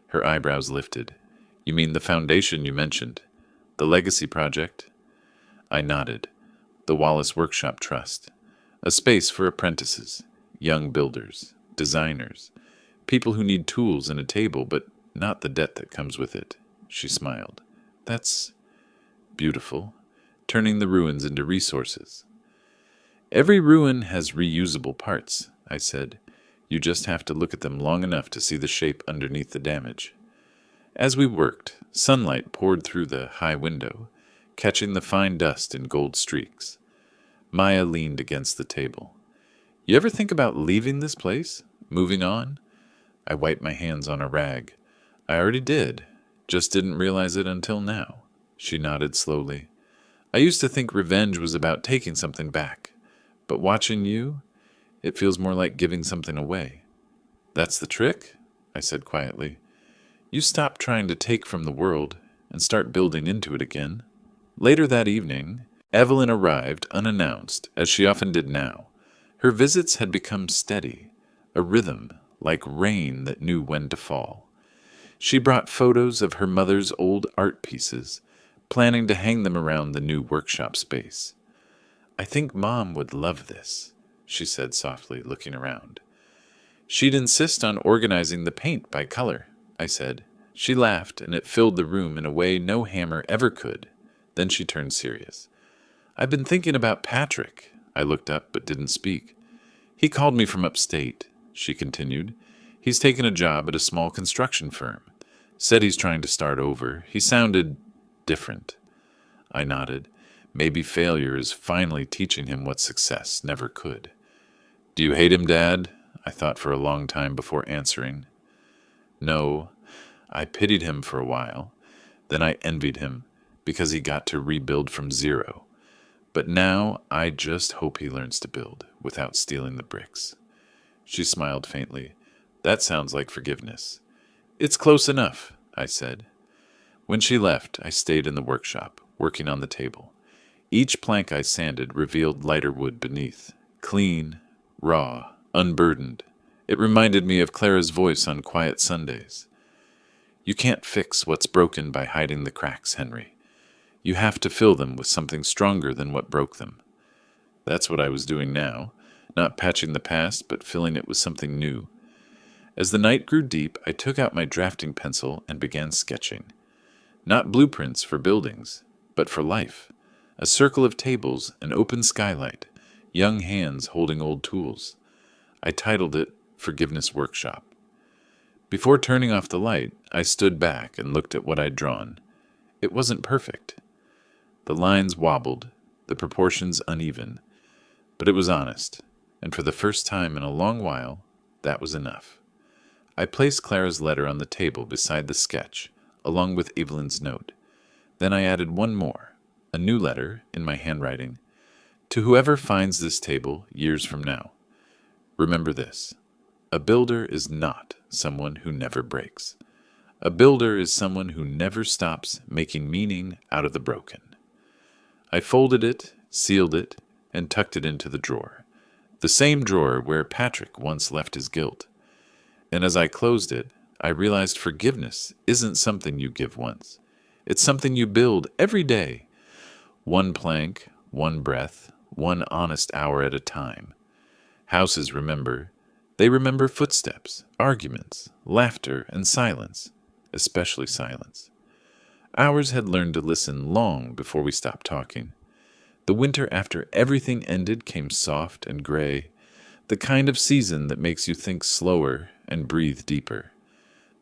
Her eyebrows lifted. You mean the foundation you mentioned? The legacy project? I nodded. The Wallace Workshop Trust. A space for apprentices, young builders, designers, people who need tools and a table, but not the debt that comes with it. She smiled. That's beautiful. Turning the ruins into resources. Every ruin has reusable parts, I said. You just have to look at them long enough to see the shape underneath the damage. As we worked, sunlight poured through the high window, catching the fine dust in gold streaks. Maya leaned against the table. You ever think about leaving this place? Moving on? I wiped my hands on a rag. I already did, just didn't realize it until now. She nodded slowly. I used to think revenge was about taking something back. But watching you, it feels more like giving something away. That's the trick, I said quietly. You stop trying to take from the world and start building into it again. Later that evening, Evelyn arrived unannounced, as she often did now. Her visits had become steady, a rhythm like rain that knew when to fall. She brought photos of her mother's old art pieces, planning to hang them around the new workshop space. I think Mom would love this, she said softly, looking around. She'd insist on organizing the paint by color, I said. She laughed, and it filled the room in a way no hammer ever could. Then she turned serious. I've been thinking about Patrick. I looked up but didn't speak. He called me from upstate, she continued. He's taken a job at a small construction firm. Said he's trying to start over. He sounded different. I nodded. Maybe failure is finally teaching him what success never could. Do you hate him, Dad? I thought for a long time before answering. No, I pitied him for a while. Then I envied him because he got to rebuild from zero. But now I just hope he learns to build without stealing the bricks. She smiled faintly. That sounds like forgiveness. It's close enough, I said. When she left, I stayed in the workshop, working on the table. Each plank I sanded revealed lighter wood beneath, clean, raw, unburdened. It reminded me of Clara's voice on quiet Sundays. You can't fix what's broken by hiding the cracks, Henry. You have to fill them with something stronger than what broke them. That's what I was doing now, not patching the past, but filling it with something new. As the night grew deep, I took out my drafting pencil and began sketching. Not blueprints for buildings, but for life. A circle of tables, an open skylight, young hands holding old tools. I titled it Forgiveness Workshop. Before turning off the light, I stood back and looked at what I'd drawn. It wasn't perfect. The lines wobbled, the proportions uneven, but it was honest, and for the first time in a long while, that was enough. I placed Clara's letter on the table beside the sketch, along with Evelyn's note. Then I added one more, a new letter in my handwriting. To whoever finds this table years from now, remember this. A builder is not someone who never breaks. A builder is someone who never stops making meaning out of the broken. I folded it, sealed it, and tucked it into the drawer. The same drawer where Patrick once left his guilt. And as I closed it, I realized forgiveness isn't something you give once. It's something you build every day. One plank, one breath, one honest hour at a time. Houses remember. They remember footsteps, arguments, laughter, and silence, especially silence. Ours had learned to listen long before we stopped talking. The winter after everything ended came soft and gray, the kind of season that makes you think slower and breathe deeper.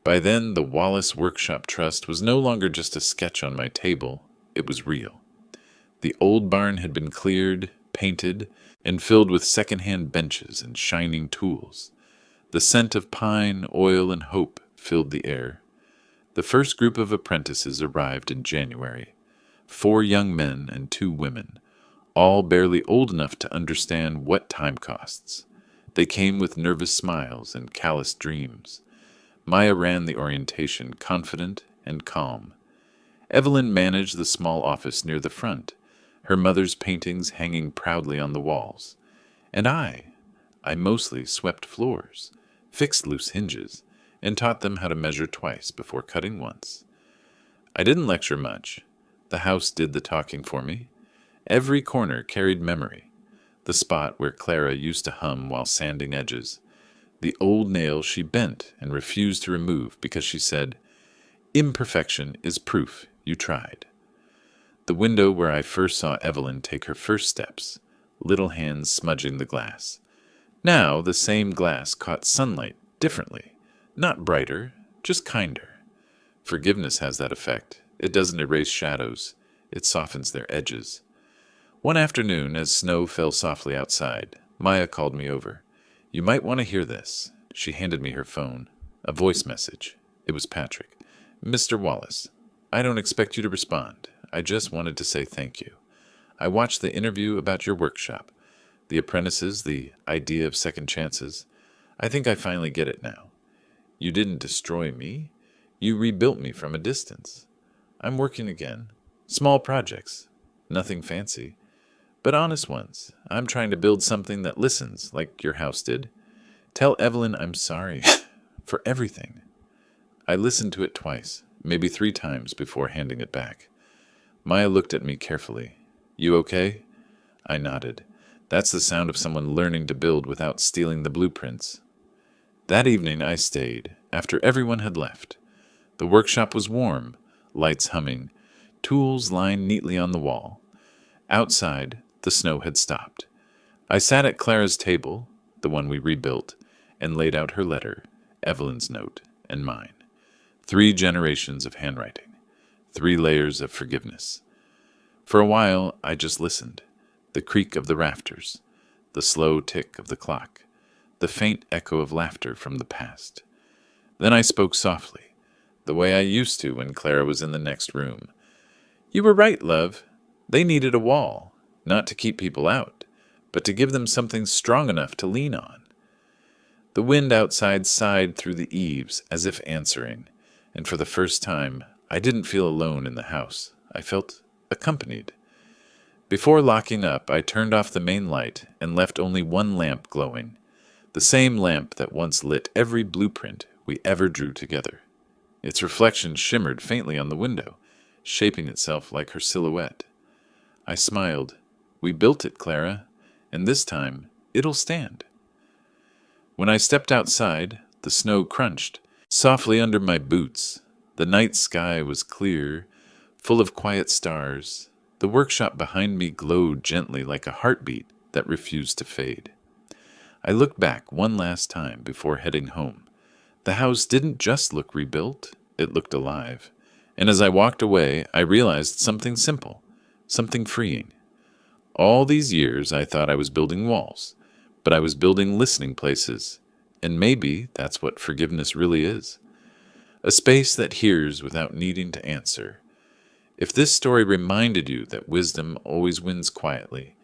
By then, the Wallace Workshop Trust was no longer just a sketch on my table, it was real. The old barn had been cleared, painted, and filled with second-hand benches and shining tools. The scent of pine, oil, and hope filled the air. The first group of apprentices arrived in January. 4 young men and 2 women, all barely old enough to understand what time costs. They came with nervous smiles and calloused dreams. Maya ran the orientation, confident and calm. Evelyn managed the small office near the front, her mother's paintings hanging proudly on the walls. And I mostly swept floors, fixed loose hinges, and taught them how to measure twice before cutting once. I didn't lecture much. The house did the talking for me. Every corner carried memory. The spot where Clara used to hum while sanding edges. The old nail she bent and refused to remove because she said, "Imperfection is proof you tried." The window where I first saw Evelyn take her first steps, little hands smudging the glass. Now the same glass caught sunlight differently, not brighter, just kinder. Forgiveness has that effect. It doesn't erase shadows. It softens their edges. One afternoon, as snow fell softly outside, Maya called me over. "You might want to hear this." She handed me her phone. A voice message. It was Patrick. "Mr. Wallace, I don't expect you to respond. I just wanted to say thank you. I watched the interview about your workshop. The apprentices, the idea of second chances. I think I finally get it now. You didn't destroy me. You rebuilt me from a distance. I'm working again. Small projects. Nothing fancy. But honest ones. I'm trying to build something that listens, like your house did. Tell Evelyn I'm sorry for everything." I listened to it twice, maybe 3 times before handing it back. Maya looked at me carefully. "You okay?" I nodded. That's the sound of someone learning to build without stealing the blueprints. That evening I stayed, after everyone had left. The workshop was warm, lights humming, tools lined neatly on the wall. Outside, the snow had stopped. I sat at Clara's table, the one we rebuilt, and laid out her letter, Evelyn's note, and mine. 3 generations of handwriting. 3 layers of forgiveness. For a while, I just listened. The creak of the rafters, the slow tick of the clock, the faint echo of laughter from the past. Then I spoke softly, the way I used to when Clara was in the next room. "You were right, love. They needed a wall, not to keep people out, but to give them something strong enough to lean on." The wind outside sighed through the eaves as if answering, and for the first time, I didn't feel alone in the house. I felt accompanied. Before locking up, I turned off the main light and left only one lamp glowing, the same lamp that once lit every blueprint we ever drew together. Its reflection shimmered faintly on the window, shaping itself like her silhouette. I smiled. "We built it, Clara, and this time it'll stand." When I stepped outside, the snow crunched softly under my boots. The night sky was clear, full of quiet stars. The workshop behind me glowed gently like a heartbeat that refused to fade. I looked back one last time before heading home. The house didn't just look rebuilt, it looked alive. And as I walked away, I realized something simple, something freeing. All these years I thought I was building walls, but I was building listening places. And maybe that's what forgiveness really is. A space that hears without needing to answer. If this story reminded you that wisdom always wins quietly,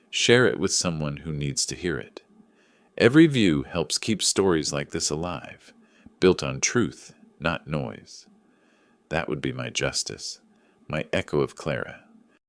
share it with someone who needs to hear it. Every view helps keep stories like this alive, built on truth, not noise. That would be my justice, my echo of Clara.